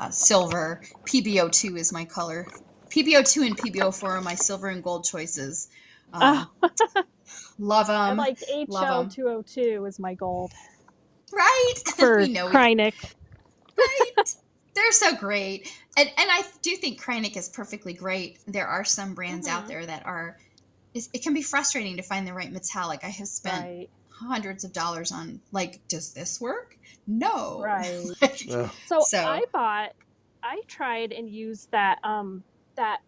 Silver. PBO2 is my color. PBO2 and PBO4 are my silver and gold choices. Love them. I like HL202 is my gold. Right. For Krynic. Right. They're so great. And I do think Krynic is perfectly great. There are some brands out there that are, it can be frustrating to find the right metallic. I have spent hundreds of dollars on, like, does this work? No. Right. So I tried and used that that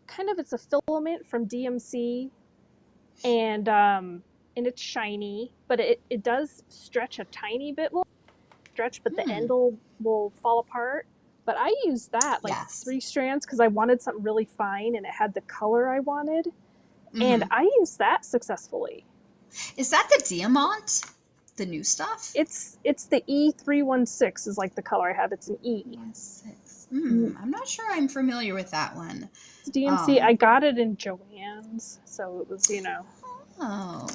kind of, it's a filament from DMC, and it's shiny, but it does stretch a tiny bit more. But the end will fall apart. But I used that, like 3 strands, because I wanted something really fine and it had the color I wanted. And I used that successfully. Is that the Diamant? The new stuff? It's the E316 is like the color I have. It's an E. I'm not sure I'm familiar with that one. It's DMC. I got it in Joann's, so it was, Oh.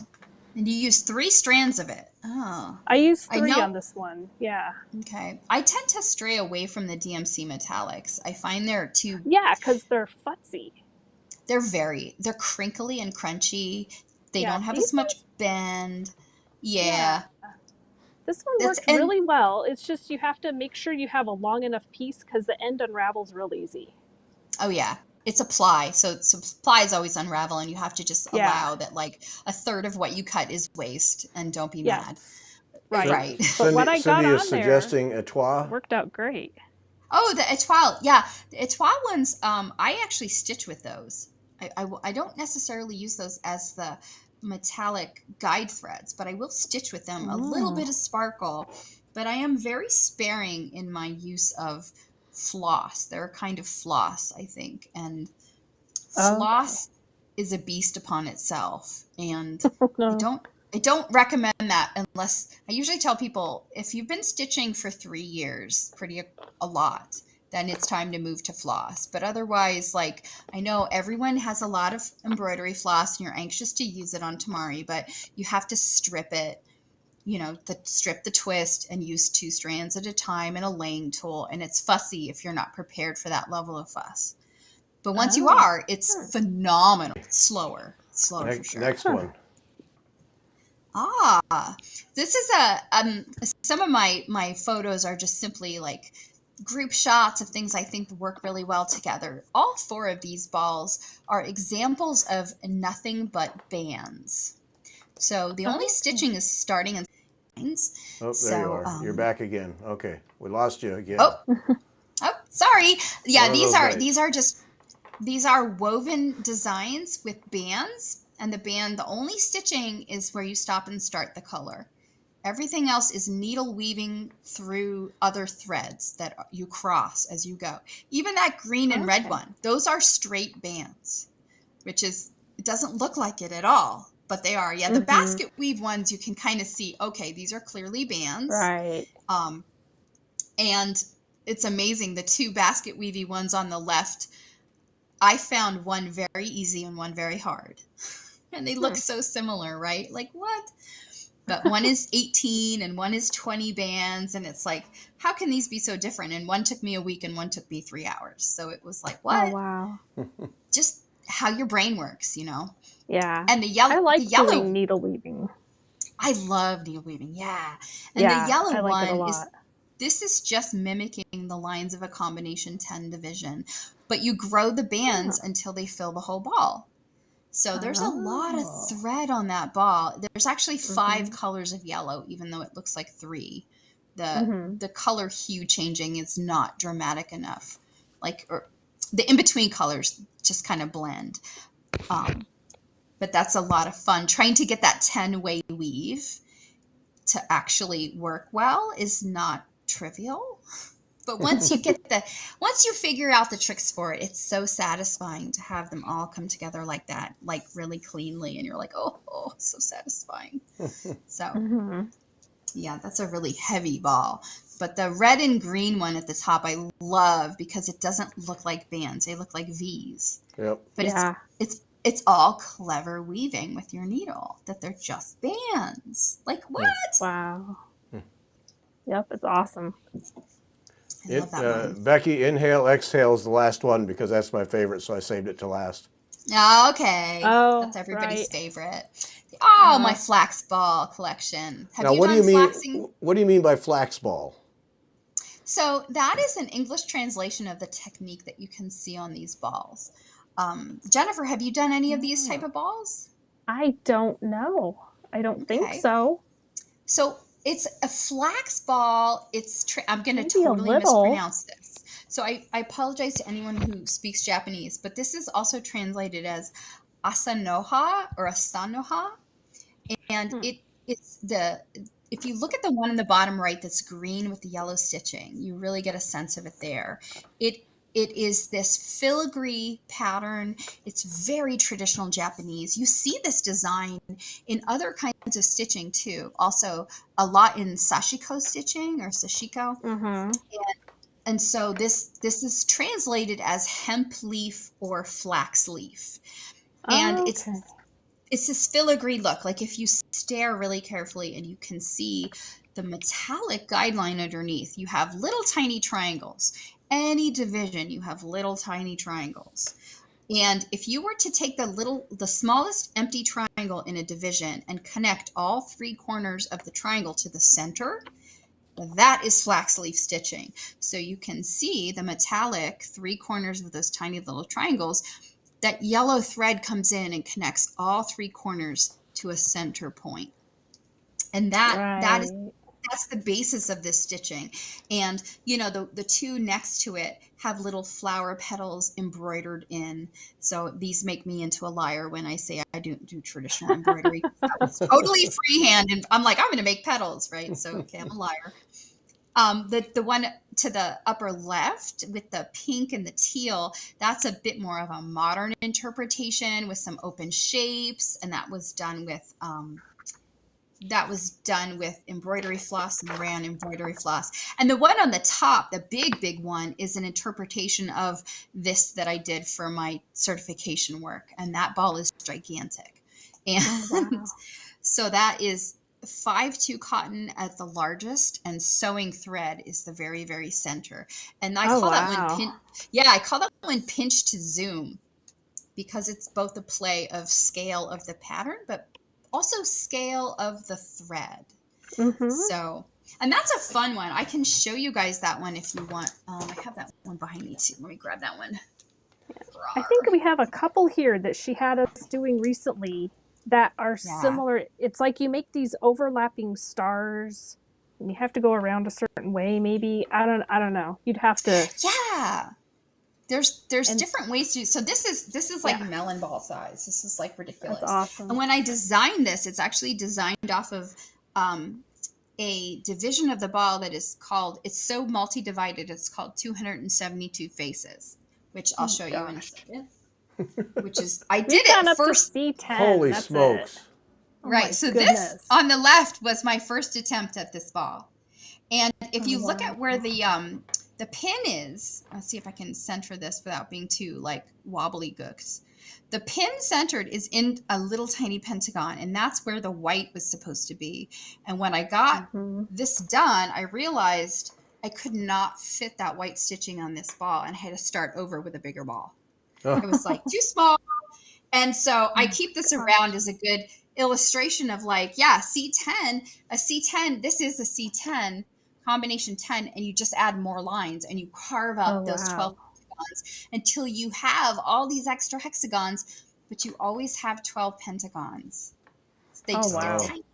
And you use 3 strands of it. Oh. I used 3 on this one. Yeah. Okay. I tend to stray away from the DMC metallics. I find they're too... Yeah, because they're futzy. They're crinkly and crunchy. They don't have as much bend. Yeah. This one worked really well. It's just you have to make sure you have a long enough piece because the end unravels real easy. Oh, yeah. It's a ply, so plies always unravel, and you have to just allow that, like, a third of what you cut is waste, and don't be mad. Right. But what I got on suggesting etoile worked out great. Oh, the etoile, yeah, the etoile ones. I actually stitch with those. I don't necessarily use those as the metallic guide threads, but I will stitch with them a little bit of sparkle. But I am very sparing in my use of floss. They're a kind of floss, I think, and floss is a beast upon itself, and I don't recommend that unless, I usually tell people, if you've been stitching for 3 years, a lot, then it's time to move to floss. But otherwise, like, I know everyone has a lot of embroidery floss and you're anxious to use it on temari, but you have to strip it, strip the twist and use 2 strands at a time and a laying tool. And it's fussy if you're not prepared for that level of fuss. But once you Oh. are, it's phenomenal. Slower for sure. Next one. This is some of my photos are just simply like group shots of things I think work really well together. All 4 of these balls are examples of nothing but bands. So the only stitching is starting in lines. Oh, there So, you are. You're back again. Okay, we lost you again. Oh, sorry. Yeah, One of those nights. these are woven designs with bands, and the only stitching is where you stop and start the color. Everything else is needle weaving through other threads that you cross as you go. Even that green and red one, those are straight bands, which is, it doesn't look like it at all, but they are. Yeah, the basket weave ones, you can kind of see, okay, these are clearly bands. Right. And it's amazing. The 2 basket weavy ones on the left, I found one very easy and one very hard. And they look so similar, right? Like, what? But one is 18 and one is 20 bands. And it's like, how can these be so different? And one took me a week and one took me 3 hours. So it was like, what? Oh, wow. Just how your brain works, you know? Yeah. And the yellow, I like doing needle weaving. I love needle weaving. Yeah. And Yeah, the yellow I like it a one lot. this is just mimicking the lines of a combination 10 division, but you grow the bands until they fill the whole ball. So there's a lot of thread on that ball. There's actually 5 colors of yellow, even though it looks like 3. The color hue changing is not dramatic enough. Or the in-between colors just kind of blend. But that's a lot of fun. Trying to get that 10-way weave to actually work well is not trivial. But once you figure out the tricks for it, it's so satisfying to have them all come together like that, like really cleanly. And you're like, oh, so satisfying. So yeah, that's a really heavy ball. But the red and green one at the top, I love because it doesn't look like bands. They look like V's. Yep. But it's all clever weaving with your needle, that they're just bands. Like, what? Wow. Yep, it's awesome. I love that one. Becky, inhale, exhale is the last one because that's my favorite, so I saved it to last. Okay. Oh, that's everybody's right. favorite. Oh, my flax ball collection. Have you done flaxing? What do you mean by flax ball? So that is an English translation of the technique that you can see on these balls. Jennifer, have you done any of these type of balls? I don't know. I don't think so. So it's a flax ball. I'm going to Maybe totally mispronounce this. So I apologize to anyone who speaks Japanese, but this is also translated as asanoha or asanoha. And if you look at the one in the bottom right that's green with the yellow stitching, you really get a sense of it there. It is this filigree pattern. It's very traditional Japanese. You see this design in other kinds of stitching too. Also, a lot in sashiko stitching or sashiko. And so this is translated as hemp leaf or flax leaf. And it's this filigree look. Like if you stare really carefully and you can see the metallic guideline underneath, you have little tiny triangles. Any division, you have little tiny triangles. And if you were to take the smallest empty triangle in a division and connect all 3 corners of the triangle to the center, that is flax leaf stitching. So you can see the metallic 3 corners of those tiny little triangles. That yellow thread comes in and connects all 3 corners to a center point. And that's the basis of this stitching. And, you know, the 2 next to it have little flower petals embroidered in. So these make me into a liar when I say I don't do traditional embroidery. That was totally freehand. And I'm like, I'm going to make petals, right? So, okay, I'm a liar. The one to the upper left with the pink and the teal, that's a bit more of a modern interpretation with some open shapes. And that was done with embroidery floss and rayon embroidery floss. And the one on the top, the big one, is an interpretation of this that I did for my certification work. And that ball is gigantic. And so that is 5/2 cotton at the largest, and sewing thread is the very, very center. And I Oh, call that one wow. I call that one pinch to zoom, because it's both a play of scale of the pattern, but also scale of the thread. Mm-hmm. So, and that's a fun one. I can show you guys that one if you want. I have that one behind me too. Let me grab that one. I think we have a couple here that she had us doing recently that are Yeah. similar. It's like you make these overlapping stars and you have to go around a certain way, maybe. I don't know. You'd have to. Yeah. There's And different ways to. So this is like yeah, melon ball size. This is like that's ridiculous. And awesome. when I designed this, it's actually designed off of a division of the ball that is called, it's so multi-divided, it's called 272 faces, which I'll Oh show you in a gosh. second. Which is, I We've did gone it up to first. C10. Holy That's it. smokes. Oh Right. my So this goodness. on the left was my first attempt at this ball. And if Oh, you look wow. at where the pin is, let's see if I can center this without being too like wobbly gooks. The pin centered is in a little tiny pentagon, and that's where the white was supposed to be. And when I got Mm-hmm. this done, I realized I could not fit that white stitching on this ball, and I had to start over with a bigger ball. It was like too small. And so I keep this around as a good illustration of like, yeah, a C10, this is a C10 combination 10, and you just add more lines and you carve Oh, up those 12 wow. hexagons until you have all these extra hexagons, but you always have 12 pentagons. They Oh, just get Wow. wow. tiny.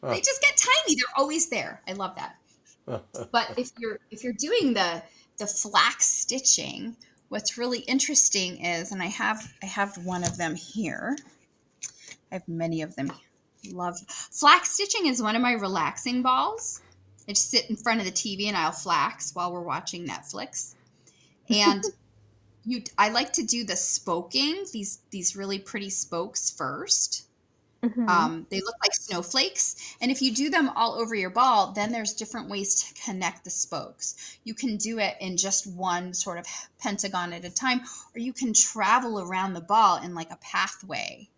They just get tiny. They're always there. I love that. But if you're doing the flax stitching, what's really interesting is, and I have one of them here. I have many of them. Love flax stitching is one of my relaxing balls. I just sit in front of the TV and I'll flax while we're watching Netflix. And I like to do the spoking, these really pretty spokes first. Mm-hmm. They look like snowflakes. And if you do them all over your ball, then there's different ways to connect the spokes. You can do it in just one sort of pentagon at a time, or you can travel around the ball in like a pathway.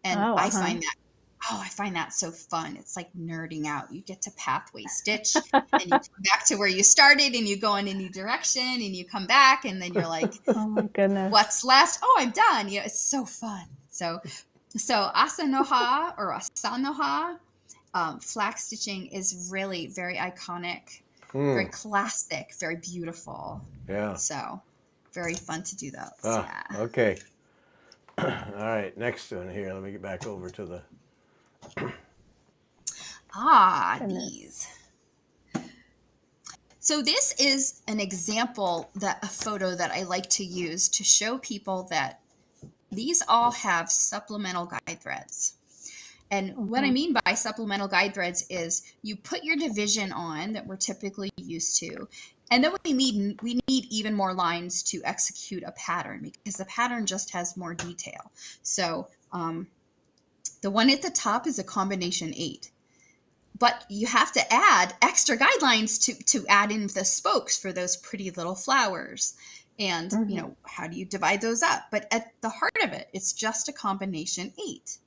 And Oh, I find that so fun. It's like nerding out. You get to pathway stitch and you come back to where you started and you go in a new direction and you come back and then you're like, oh my goodness. what's left? Oh, I'm done. You know, it's so fun. So asanoha or asanoha, flax stitching is really very iconic, very classic, very beautiful. Yeah. So very fun to do those. Ah, Yeah. okay. All right, next one here. Let me get back over to the. These. So this is an example, a photo that I like to use to show people that these all have supplemental guide threads. And what I mean by supplemental guide threads is you put your division on that we're typically used to, and then we need even more lines to execute a pattern because the pattern just has more detail. So the one at the top is a combination 8. But you have to add extra guidelines to add in the spokes for those pretty little flowers. And, you know, how do you divide those up? But at the heart of it, it's just a combination 8.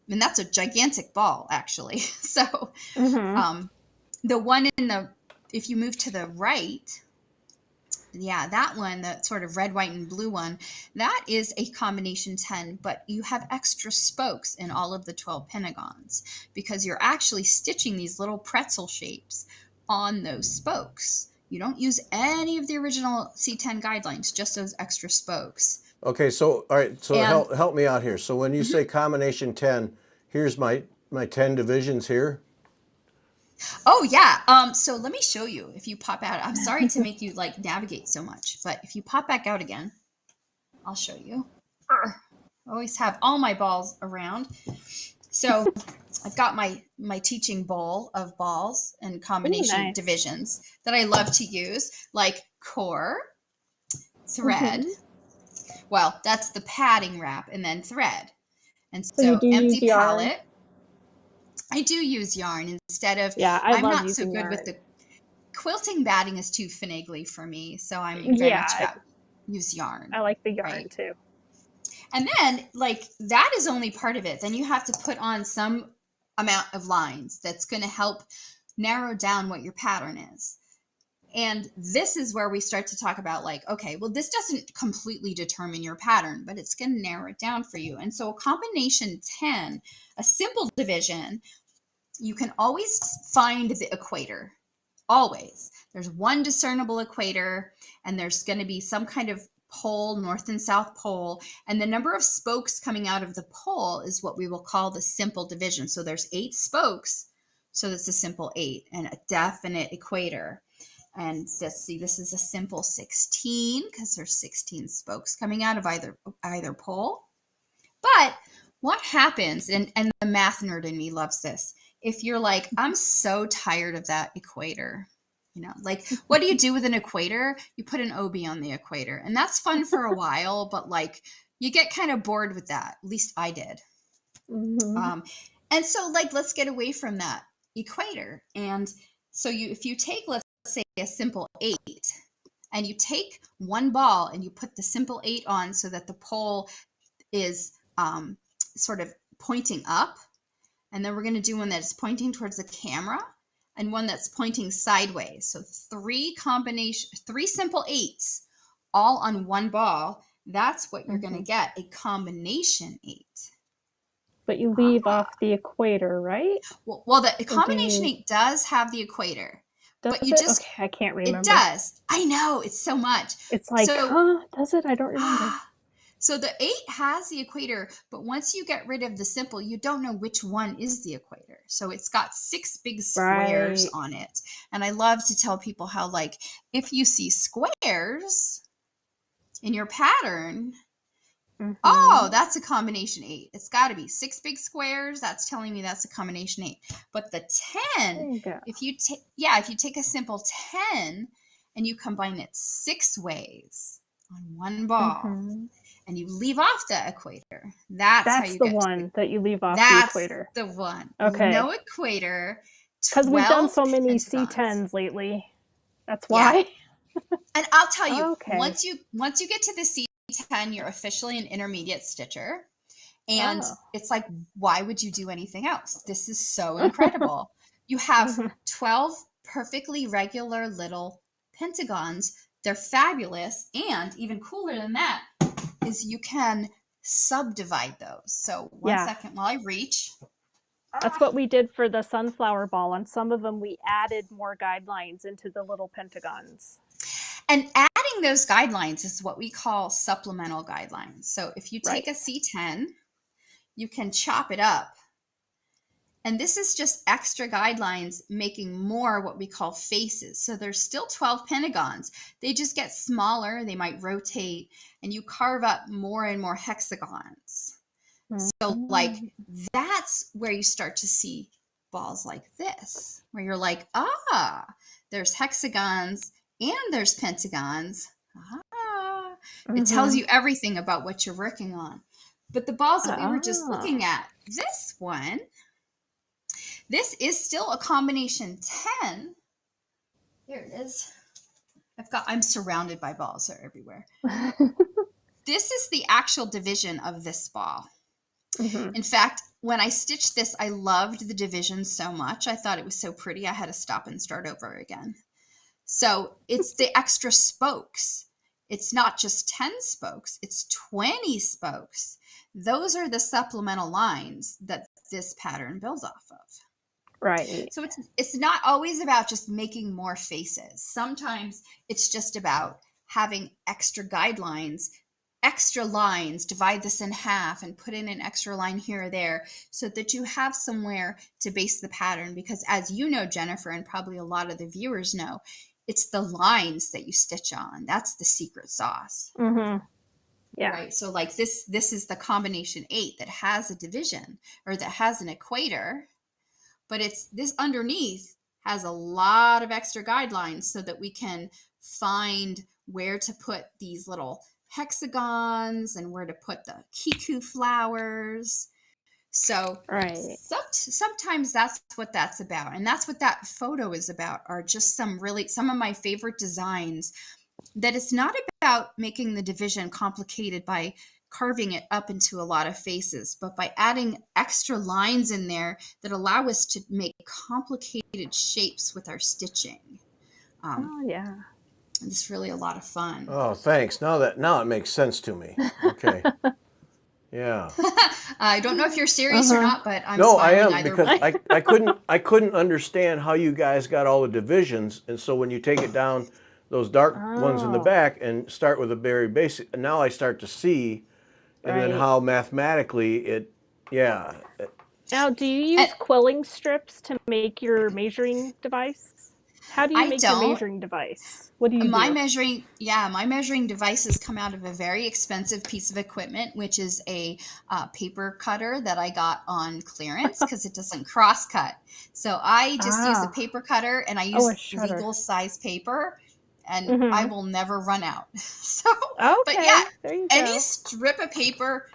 And that's a gigantic ball, actually. So the one if you move to the right, yeah, that one, the sort of red, white, and blue one, that is a combination 10, but you have extra spokes in all of the 12 pentagons because you're actually stitching these little pretzel shapes on those spokes. You don't use any of the original C10 guidelines, just those extra spokes. Okay, so all right, so help me out here. So when you say combination 10, here's my 10 divisions here. Oh yeah. So let me show you. If you pop out, I'm sorry to make you like navigate so much, but if you pop back out again, I'll show you. I always have all my balls around. So I've got my teaching bowl of balls and combination divisions that I love to use, like core, thread. Well, that's the padding wrap, and then thread. And so empty palette. I do use yarn instead of, I'm not so good with the quilting batting is too finagly for me. So I'm very much about use yarn. I like the yarn too. And then like that is only part of it. Then you have to put on some amount of lines that's going to help narrow down what your pattern is. And this is where we start to talk about like, okay, well, this doesn't completely determine your pattern, but it's going to narrow it down for you. And so a combination 10, a simple division, you can always find the equator. Always. There's one discernible equator, and there's going to be some kind of pole, north and south pole. And the number of spokes coming out of the pole is what we will call the simple division. So there's 8 spokes. So that's a simple 8 and a definite equator. And let's see, this is a simple 16 because there's 16 spokes coming out of either pole. But what happens, and the math nerd in me loves this, if you're like, I'm so tired of that equator, you know, like what do you do with an equator? You put an OB on the equator, and that's fun for a while, but like you get kind of bored with that. At least I did. Mm-hmm. And so like, let's get away from that equator. And so if you take, let's say a simple 8, and you take one ball and you put the simple 8 on so that the pole is sort of pointing up. And then we're going to do one that's pointing towards the camera and one that's pointing sideways. So 3 simple 8s all on one ball. That's what you're going to get, a combination 8. But you leave off the equator, right? Well, the combination 8 does have the equator. But you just, okay, I can't remember. It does. I know, it's so much. It's like, does it? I don't remember. So the 8 has the equator, but once you get rid of the simple, you don't know which one is the equator. So it's got 6 big squares on it. And I love to tell people how, like, if you see squares in your pattern, oh, that's a combination 8. It's got to be 6 big squares. That's telling me that's a combination 8. But the 10, if you take a simple 10 and you combine it 6 ways on one ball, and you leave off the equator, that's how you the get one that you leave off the equator. That's the one. Okay. No equator. Because we've done so many C10s lately. That's why. Yeah. And I'll tell you, okay. once you get to the C10, you're officially an intermediate stitcher. And it's like, why would you do anything else? This is so incredible. You have 12 perfectly regular little pentagons. They're fabulous. And even cooler than that is you can subdivide those. So one second while I reach. That's what we did for the sunflower ball. On some of them, we added more guidelines into the little pentagons. And adding those guidelines is what we call supplemental guidelines. So if you take a C10, you can chop it up. And this is just extra guidelines making more what we call faces. So there's still 12 pentagons. They just get smaller. They might rotate, and you carve up more and more hexagons. So like that's where you start to see balls like this, where you're like, there's hexagons and there's pentagons. It tells you everything about what you're working on. But the balls that we were just looking at, this one, this is still a combination 10. There it is. I'm surrounded by balls. They're everywhere. This is the actual division of this ball. In fact, when I stitched this, I loved the division so much. I thought it was so pretty. I had to stop and start over again. So it's the extra spokes. It's not just 10 spokes. It's 20 spokes. Those are the supplemental lines that this pattern builds off of. Right. So it's not always about just making more faces. Sometimes it's just about having extra guidelines, extra lines, divide this in half and put in an extra line here or there so that you have somewhere to base the pattern. Because as you know, Jennifer, and probably a lot of the viewers know, it's the lines that you stitch on. That's the secret sauce. Yeah. Right. So like this is the combination 8 that has a division or that has an equator, but it's this underneath has a lot of extra guidelines so that we can find where to put these little hexagons and where to put the kiku flowers. So sometimes that's what that's about. And that's what that photo is about, are just some of my favorite designs, that it's not about making the division complicated by carving it up into a lot of faces, but by adding extra lines in there that allow us to make complicated shapes with our stitching. Oh, yeah. It's really a lot of fun. Oh, thanks. Now it makes sense to me. Okay. Yeah. I don't know if you're serious or not, but I'm No, I smiling am, either because way. I couldn't understand how you guys got all the divisions, and so when you take it down those dark ones in the Oh, back and start with a very basic, now I start to see, and then right. how mathematically it, yeah. Now, do you And use quilling strips to make your measuring device? How do you I make your don't. measuring device? What do you My do? measuring devices come out of a very expensive piece of equipment, which is a paper cutter that I got on clearance because it doesn't cross cut. So I just use the Ah, paper cutter and I oh, a use shredder. legal size paper, and I Mm-hmm. will never run out. So, but yeah, Okay, there you any go. strip of paper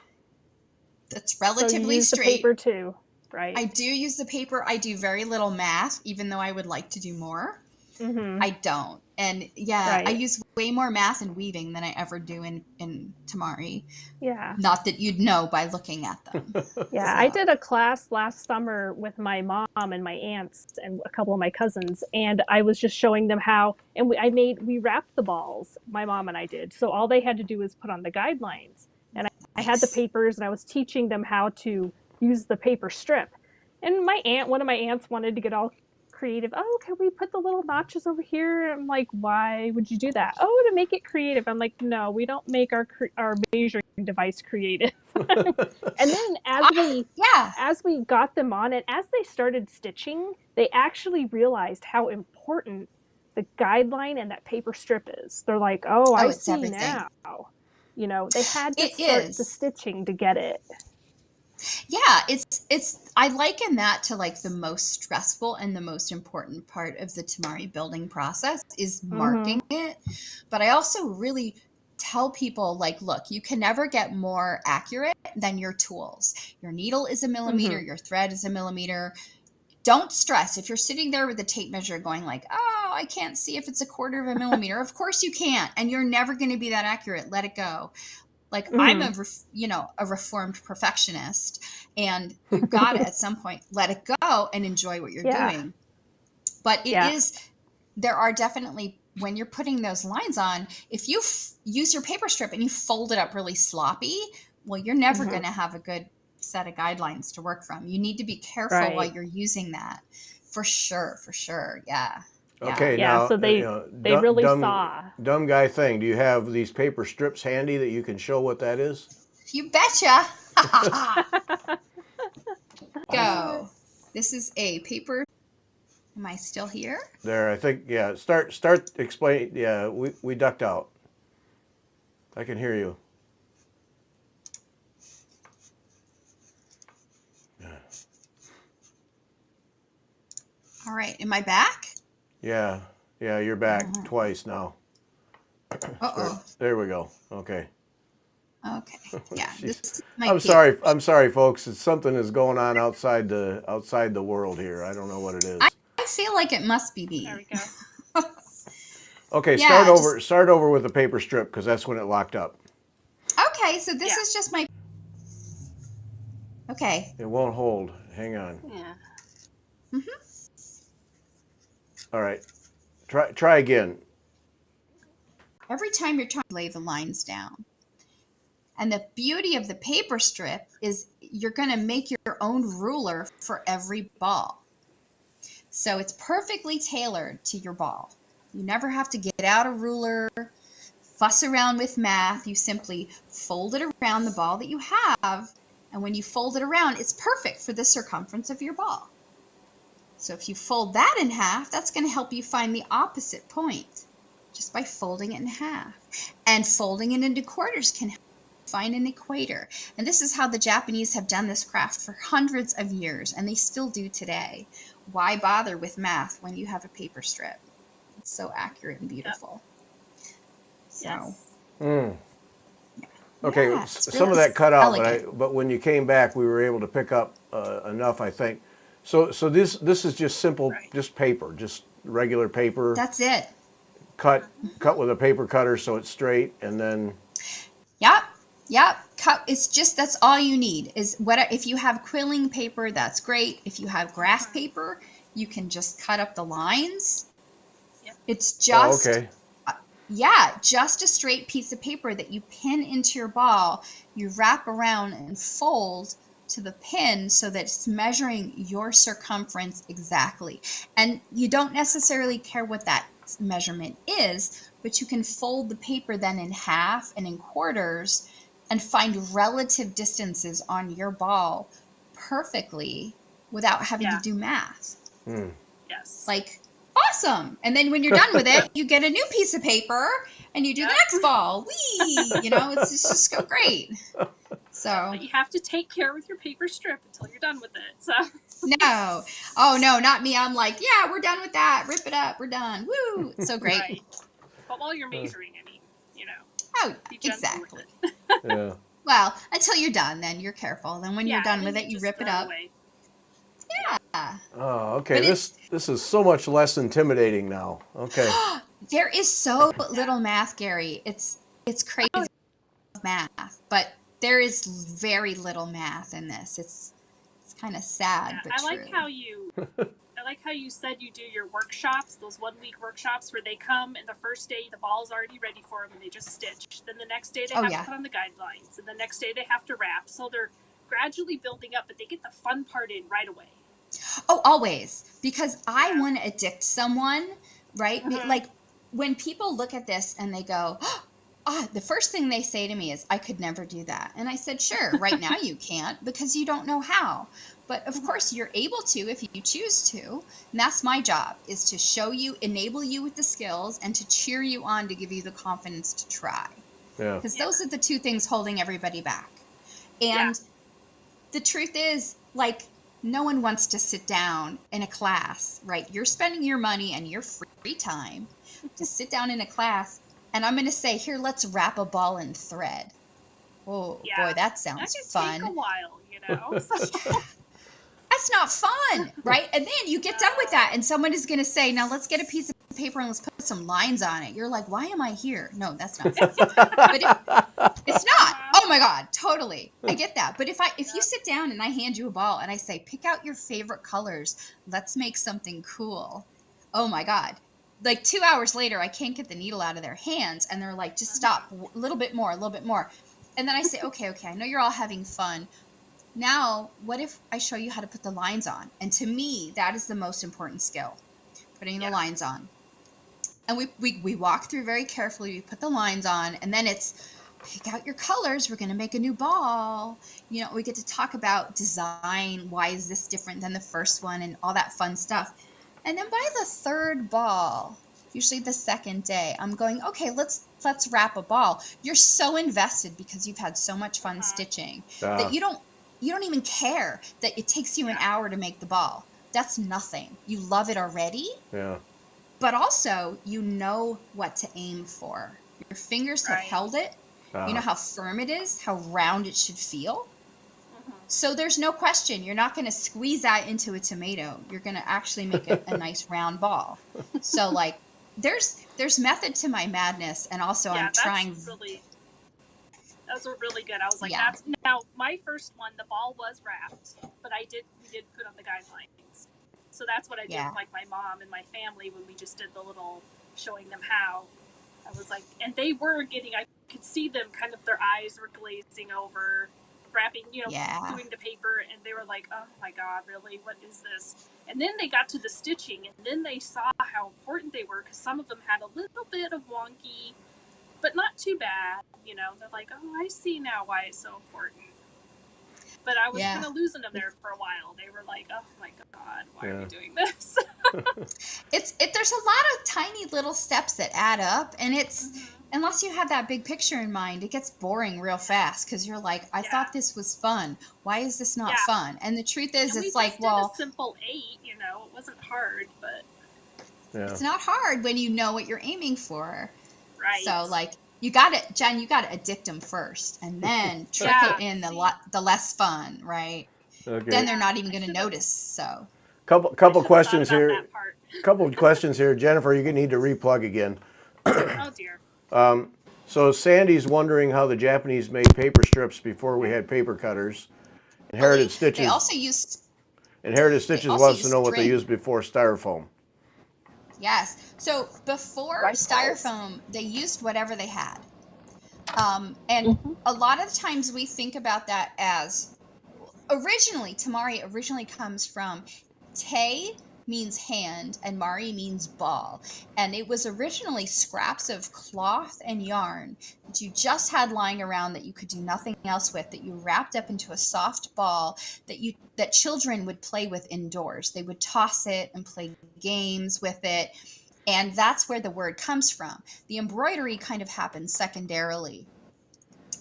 that's So you relatively use the straight. paper too, right? I do use the paper. I do very little math, even though I would like to do more. Mm-hmm. I don't. And yeah, I Right. use way more math and weaving than I ever do in temari. Yeah. Not that you'd know by looking at them. Yeah, I So, did a class last summer with my mom and my aunts and a couple of my cousins, and I was just showing them how, and we wrapped the balls, my mom and I did. So all they had to do was put on the guidelines, and I had the nice. papers, and I was teaching them how to use the paper strip. And one of my aunts wanted to get all creative. Oh, can we put the little notches over here? I'm like, why would you do that? Oh, to make it creative. I'm like, no, we don't make our measuring device creative. And then Yeah. as we got them on and as they started stitching, they actually realized how important the guideline and that paper strip is. They're like, "Oh, Oh, I it's see everything. now." They had to It start the is. stitching to get it. Yeah, it's I liken that to like the most stressful and the most important part of the tamari building process is Mhm. marking it. But I also really tell people like, look, you can never get more accurate than your tools. Your needle is a millimeter, Mhm. your thread is a millimeter. Don't stress if you're sitting there with a tape measure going like, oh, I can't see if it's a quarter of a millimeter. Of course you can't, and you're never going to be that accurate. Let it go. Like I'm Mhm. a reformed perfectionist, and you've got to at some point let it go and enjoy what you're Yeah. doing. But Yeah. there are definitely, when you're putting those lines on, if you use your paper strip and you fold it up really sloppy, well, you're never going Mhm. to have a good set of guidelines to work from. You need to be careful while Right. you're using that. For sure, for sure. Yeah. Yeah. Okay, Yeah, now, so they really saw. dumb guy thing. Do you have these paper strips handy that you can show what that is? You betcha. Uh, Go. This is a paper. Am I still here? There, I think, yeah. Start explain. Yeah, we ducked out. I can hear you. All right. Am I back? Yeah, yeah. You're back twice now. Uh-oh. There we go. Okay. Okay. Yeah. This Jeez. is my paper. I'm sorry, folks. It's something is going on outside the world here. I don't know what it I, is. I feel like it must be There me. we go. Okay, Yeah. Just start over with the paper strip because that's when it locked up. okay. So this Yeah. is just my. Okay. It won't hold. Hang on. Yeah. All right. Try again. Every time you're trying to lay the lines down. And the beauty of the paper strip is you're going to make your own ruler for every ball. So it's perfectly tailored to your ball. You never have to get out a ruler, fuss around with math. You simply fold it around the ball that you have. And when you fold it around, it's perfect for the circumference of your ball. So if you fold that in half, that's going to help you find the opposite point just by folding it in half. And folding it into quarters can help you find an equator. And this is how the Japanese have done this craft for hundreds of years, and they still do today. Why bother with math when you have a paper strip? It's so accurate and Yep. beautiful. So, Yes. Mm. Okay, yeah, it's some of really that cut out, elegant. but when you came back, we were able to pick up enough, I think. So this is just simple, Right. just paper, just regular paper, That's it. cut with a paper cutter so it's straight, and then Yep. Yep. It's just, that's all you need is if you have quilling paper, that's great. If you have graph paper, you can just cut up the lines. Yep. It's Oh, just, okay. just a straight piece of paper that you pin into your ball. You wrap around and fold to the pin so that it's measuring your circumference exactly. And you don't necessarily care what that measurement is, but you can fold the paper then in half and in quarters and find relative distances on your ball perfectly without having to Yeah. do math. Yes. Like, awesome. And then when you're done with it, you get a new piece of paper and you do the next ball. Whee! It's just so great. So, but you have to take care with your paper strip until you're done with it. So no. Oh, no, not me. I'm like, yeah, we're done with that. Rip it up. We're done. Woo! It's so great. right. But while you're measuring, I mean, Oh, be gentle exactly. with it. Yeah. Well, until you're done, then you're careful. Then when you're done with it, you just rip it throw up. away. Yeah. Oh, okay. But This is so much less intimidating now. Okay. there is so little math, Gary. It's crazy math, but there is very little math in this. It's kind of sad, but I true. like how you said you do your workshops, those 1 week workshops where they come and the first day the ball's already ready for them and they just stitch. Then the next day they have to put on the guidelines, and the next day they have to wrap. So they're gradually building up, but they get the fun part in right away. Oh, always. Because I want to addict someone, right? Like when people look at this and they go, the first thing they say to me is, I could never do that. And I said, sure, right now you can't because you don't know how. But of course you're able to if you choose to. And that's my job, is to show you, enable you with the skills, and to cheer you on to give you the confidence to try. Yeah. Because those are the two things holding everybody back. And the truth is, like, no one wants to sit down in a class, right? You're spending your money and your free time to sit down in a class, and I'm going to say, here, let's wrap a ball in thread. Oh, boy, that sounds fun. Take a while, So. That's not fun, right? And then you get done with that, and someone is going to say, now let's get a piece of paper and let's put some lines on it. You're like, why am I here? No, that's not fun. But it's not. Oh my God, totally. I get that. But if you sit down and I hand you a ball and I say, pick out your favorite colors, let's make something cool. Oh my God. Like 2 hours later, I can't get the needle out of their hands, and they're like, just stop, a little bit more, a little bit more. And then I say, okay, I know you're all having fun. Now, what if I show you how to put the lines on? And to me, that is the most important skill, putting the lines on. And we walk through very carefully. We put the lines on, and then it's pick out your colors. We're going to make a new ball. We get to talk about design. Why is this different than the first one, and all that fun stuff. And then by the third ball, usually the second day, I'm going, okay, let's wrap a ball. You're so invested because you've had so much fun stitching that you don't even care that it takes you an hour to make the ball. That's nothing. You love it already. Yeah. But also, you know what to aim for. Your fingers have held it. You know how firm it is, how round it should feel. So there's no question. You're not going to squeeze that into a tomato. You're going to actually make a nice round ball. So, like, there's method to my madness, and also I'm trying. Those were really good. I was like, now my first one, the ball was wrapped, but we did put on the guidelines. So that's what I did with like my mom and my family when we just did the little showing them how. I was like, and they were I could see them kind of, their eyes were glazing over, wrapping, doing the paper, and they were like, oh my God, really? What is this? And then they got to the stitching, and then they saw how important they were, because some of them had a little bit of wonky, but not too bad. They're like, oh, I see now why it's so important. But I was kind of losing them there for a while. They were like, oh my God, why are we doing this? There's a lot of tiny little steps that add up, and it's unless you have that big picture in mind, it gets boring real fast, because you're like, I thought this was fun. Why is this not fun? And the truth is, it's like, well, a simple 8. It wasn't hard, but it's not hard when you know what you're aiming for. Right. So like, Jen, you got to addict them first, and then trickle in the less fun, right? Okay. Then they're not even going to notice. So couple questions here. Couple of questions here, Jennifer. You need to replug again. Oh dear. So Sandy's wondering how the Japanese made paper strips before we had paper cutters. Inherited They Stitches. also used Inherited they Stitches also wants to used know what they string. used before styrofoam. Yes. So before Rice balls. styrofoam, they used whatever they had. And Mm-hmm. a lot of times we think about that as tamari originally comes from te means hand and mari means ball. And it was originally scraps of cloth and yarn that you just had lying around that you could do nothing else with, that you wrapped up into a soft ball that children would play with indoors. They would toss it and play games with it. And that's where the word comes from. The embroidery kind of happened secondarily.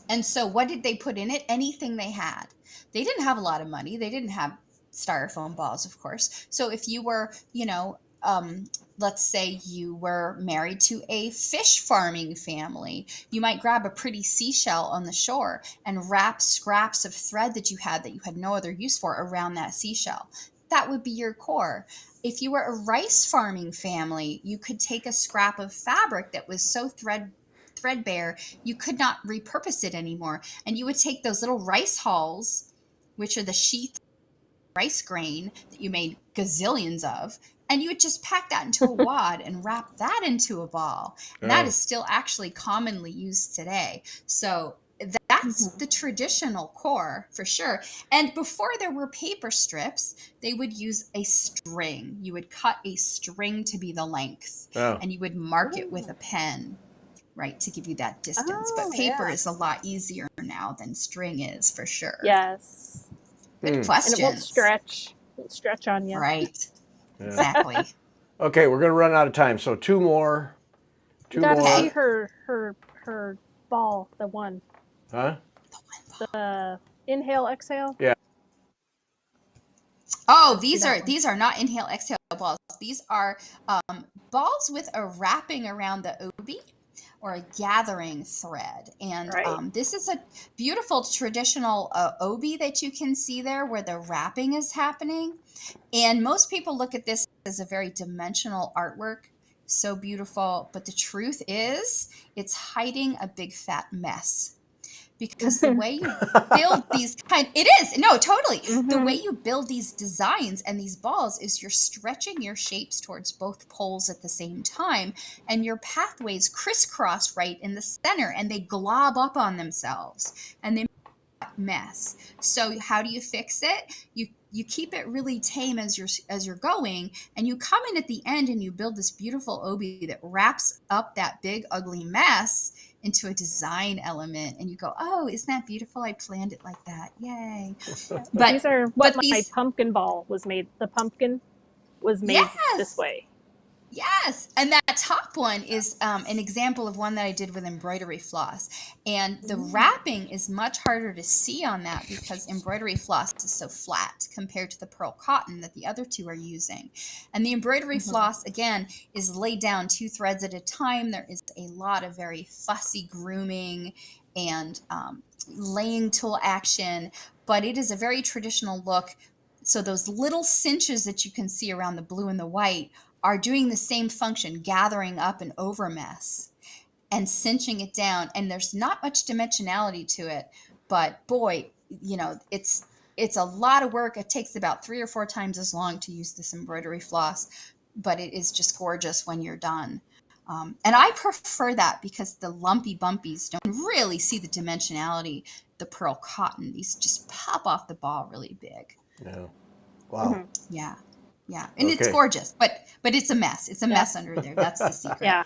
And so what did they put in it? Anything they had. They didn't have a lot of money. They didn't have styrofoam balls, of course. So if you were, let's say you were married to a fish farming family, you might grab a pretty seashell on the shore and wrap scraps of thread that you had no other use for around that seashell. That would be your core. If you were a rice farming family, you could take a scrap of fabric that was so threadbare you could not repurpose it anymore, and you would take those little rice hulls, which are the sheath rice grain that you made gazillions of, and you would just pack that into a wad and wrap that into a ball. And that Oh, is still actually commonly used today. So that's Mm-hmm. the traditional core for sure. And before there were paper strips, they would use a string. You would cut a string to be the length, oh. and you would mark it with a pen, right, to give you that distance. But Oh, paper yeah. is a lot easier now than string is, for sure. Yes. Good Hmm. And it won't questions. stretch. It won't stretch on you. Right. Yeah. Exactly. Okay, we're gonna run out of time. So two more. You Two got to see more. Okay. her ball, the one, Huh? the inhale, exhale. Yeah. Oh, Let's see that one. these are not inhale exhale balls. These are balls with a wrapping around the obi, or a gathering thread. And Right. this is a beautiful traditional obi that you can see there where the wrapping is happening. And most people look at this as a very dimensional artwork, so beautiful. But the truth is, it's hiding a big fat mess, because the way you build these it is, no, totally, the way Mm-hmm. you build these designs and these balls is you're stretching your shapes towards both poles at the same time, and your pathways crisscross right in the center, and they glob up on themselves, and they mess. So how do you fix it? You keep it really tame as you're going, and you come in at the end and you build this beautiful obi that wraps up that big ugly mess into a design element, and you go, oh, isn't that beautiful? I planned it like that. Yay. Yeah. but These are what but my these pumpkin ball was made. The pumpkin was made this Yes. way. Yes, and that top one is an example of one that I did with embroidery floss. And the wrapping is much harder to see on that because embroidery floss is so flat compared to the pearl cotton that the other two are using. And the embroidery Mm-hmm. floss, again, is laid down 2 threads at a time. There is a lot of very fussy grooming and laying tool action, but it is a very traditional look. So those little cinches that you can see around the blue and the white are doing the same function, gathering up an overmess and cinching it down. And there's not much dimensionality to it, but boy, it's a lot of work. It takes about 3 or 4 times as long to use this embroidery floss, but it is just gorgeous when you're done. And I prefer that because the lumpy bumpies don't really see the dimensionality. The pearl cotton, these just pop off the ball really big. Yeah. Wow. Mm-hmm. Yeah. Yeah. And it's Okay. gorgeous, but it's a mess. It's a Yeah. mess under there. That's the secret. Yeah.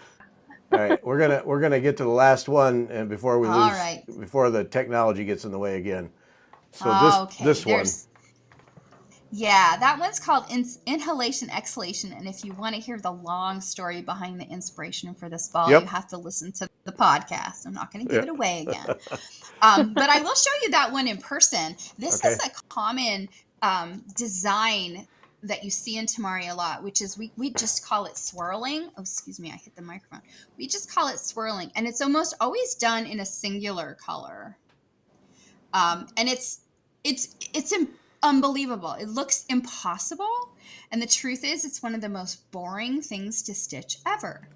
All right. We're gonna get to the last one, and All right. before the technology gets in the way again. So Okay. this one. That one's called inhalation exhalation. And if you want to hear the long story behind the inspiration for this ball, you Yep. have to listen to the podcast. I'm not going to give Yeah. it away again. But I will show you that one in person. This Okay. is a common design that you see in temari a lot, which is we just call it swirling. Oh, excuse me, I hit the microphone. We just call it swirling, and it's almost always done in a singular color. And it's unbelievable. It looks impossible. And the truth is, it's one of the most boring things to stitch ever.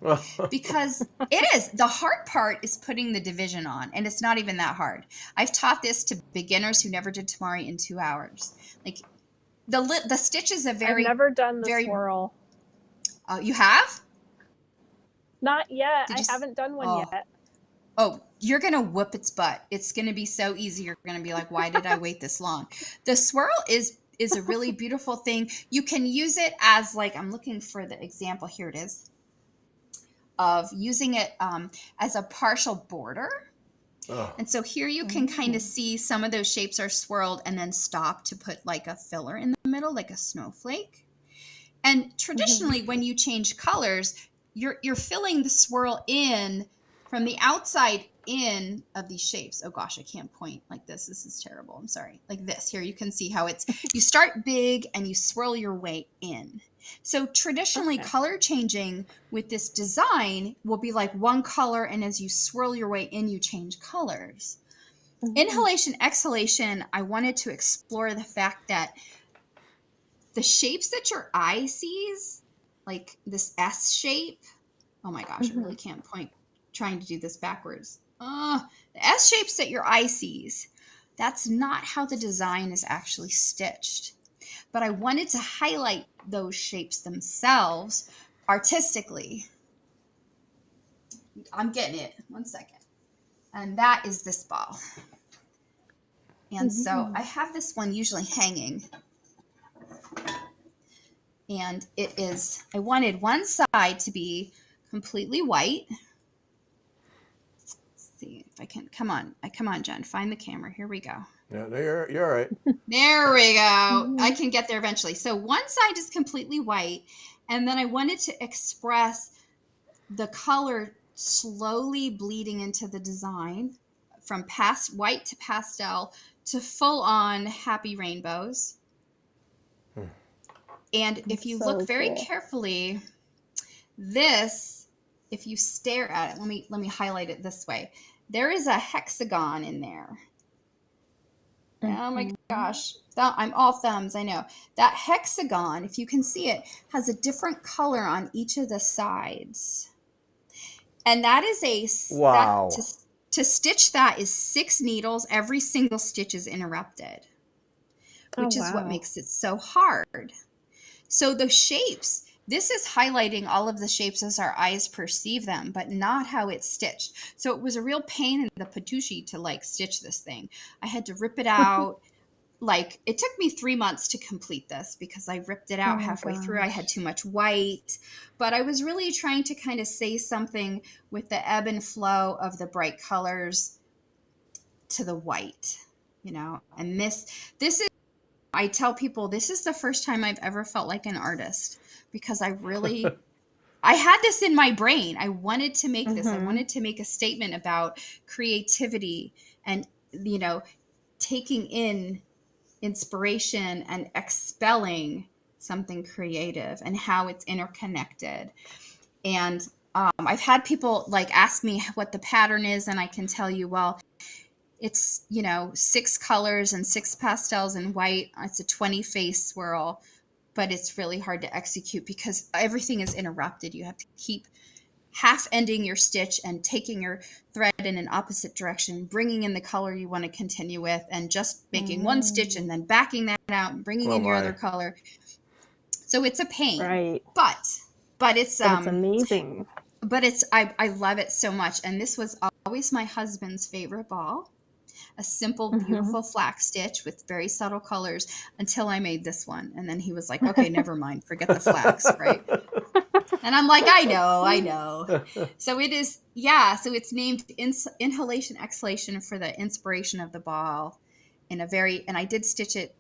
Because it is. The hard part is putting the division on. And it's not even that hard. I've taught this to beginners who never did temari in 2 hours. Like the stitch is a very... I've never done the very, swirl. You have? Not yet. Did you I haven't done one oh. yet. Oh, you're going to whoop its butt. It's going to be so easy. You're going to be like, why did I wait this long? The swirl is a really beautiful thing. You can use it as like, I'm looking for the example. Here it is. Of using it as a partial border. Oh. And so here you can kind of see some of those shapes are swirled and then stop to put like a filler in the middle, like a snowflake. And traditionally, when you change colors, you're filling the swirl in from the outside in of these shapes. Oh gosh, I can't point like this. This is terrible. I'm sorry. Like this. Here you can see how it's, you start big and you swirl your way in. So traditionally color changing with this design will be like one color, and as you swirl your way in, you change colors. Inhalation, exhalation, I wanted to explore the fact that the shapes that your eye sees, like this S shape, oh my gosh, I really can't point trying to do this backwards. The S shapes that your eye sees, that's not how the design is actually stitched. But I wanted to highlight those shapes themselves artistically. I'm getting it. 1 second. And that is this ball. And so I have this one usually hanging. And it is, I wanted one side to be completely white. Let's see if I can, come on, Jen, find the camera. Here we go. Yeah, you're all right. There we go. I can get there eventually. So one side is completely white. And then I wanted to express the color slowly bleeding into the design from past white to pastel to full on happy rainbows. And if you look very carefully, this, if you stare at it, let me highlight it this way. There is a hexagon in there. Oh my gosh. I'm all thumbs, I know. That hexagon, if you can see it, has a different color on each of the sides. And that is wow. To stitch that is 6 needles. Every single stitch is interrupted, which is what makes it so hard. So the shapes, this is highlighting all of the shapes as our eyes perceive them, but not how it's stitched. So it was a real pain in the patootie to like stitch this thing. I had to rip it out. Like it took me 3 months to complete this because I ripped it out halfway through. I had too much white, but I was really trying to kind of say something with the ebb and flow of the bright colors to the white, you know, and this is, I tell people this is the first time I've ever felt like an artist because I really, I had this in my brain. I wanted to make this. I wanted to make a statement about creativity and, you know, taking in inspiration and expelling something creative and how it's interconnected. And I've had people like ask me what the pattern is, and I can tell you, well, it's, you know, 6 colors and 6 pastels and white. It's a 20 face swirl, but it's really hard to execute because everything is interrupted. You have to keep half ending your stitch and taking your thread in an opposite direction, bringing in the color you want to continue with, and just making one stitch and then backing that out and bringing in your other color. So it's a pain, right? But it's amazing. But it's I love it so much, and this was always my husband's favorite ball. A simple, beautiful flax stitch with very subtle colors until I made this one, and then he was like, "Okay, never mind, forget the flax," right? And I'm like, I know. So it is, so it's named Inhalation, Exhalation for the inspiration of the ball and I did stitch it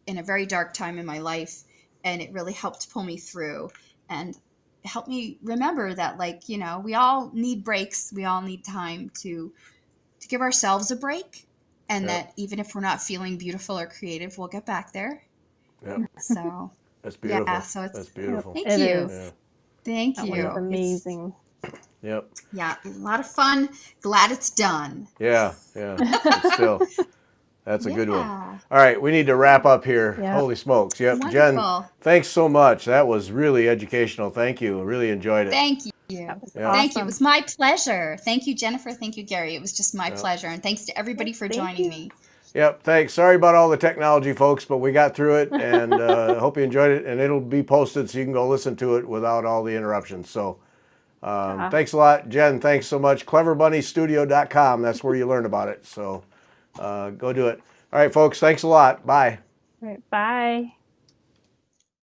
in a very dark time in my life, and it really helped pull me through and help me remember that, like, you know, we all need breaks. We all need time to give ourselves a break, and that even if we're not feeling beautiful or creative, we'll get back there. Yep. So that's beautiful. Yeah, so that's beautiful. Thank it you. Is. Yeah. Thank that you. That was amazing. Yep. Yeah, a lot of fun. Glad it's done. Yeah. But still, That's a good one. Yeah. All right, we need to wrap up here. Yeah. Holy smokes. Yep. Jen, Wonderful. thanks so much. That was really educational. Thank you. Really enjoyed it. Thank you. That was Yeah. Thank you. It awesome. was my pleasure. Thank you, Jennifer. Thank you, Gary. It was just my Yep. pleasure. And thanks to everybody for joining me. Yep, thanks. Sorry about all the technology, folks, but we got through it, and hope you enjoyed it. And it'll be posted so you can go listen to it without all the interruptions. So thanks a lot. Jen, thanks so much. CleverBunnyStudio.com. That's where you learn about it. So go do it. All right, folks, thanks a lot. Bye. All right, bye.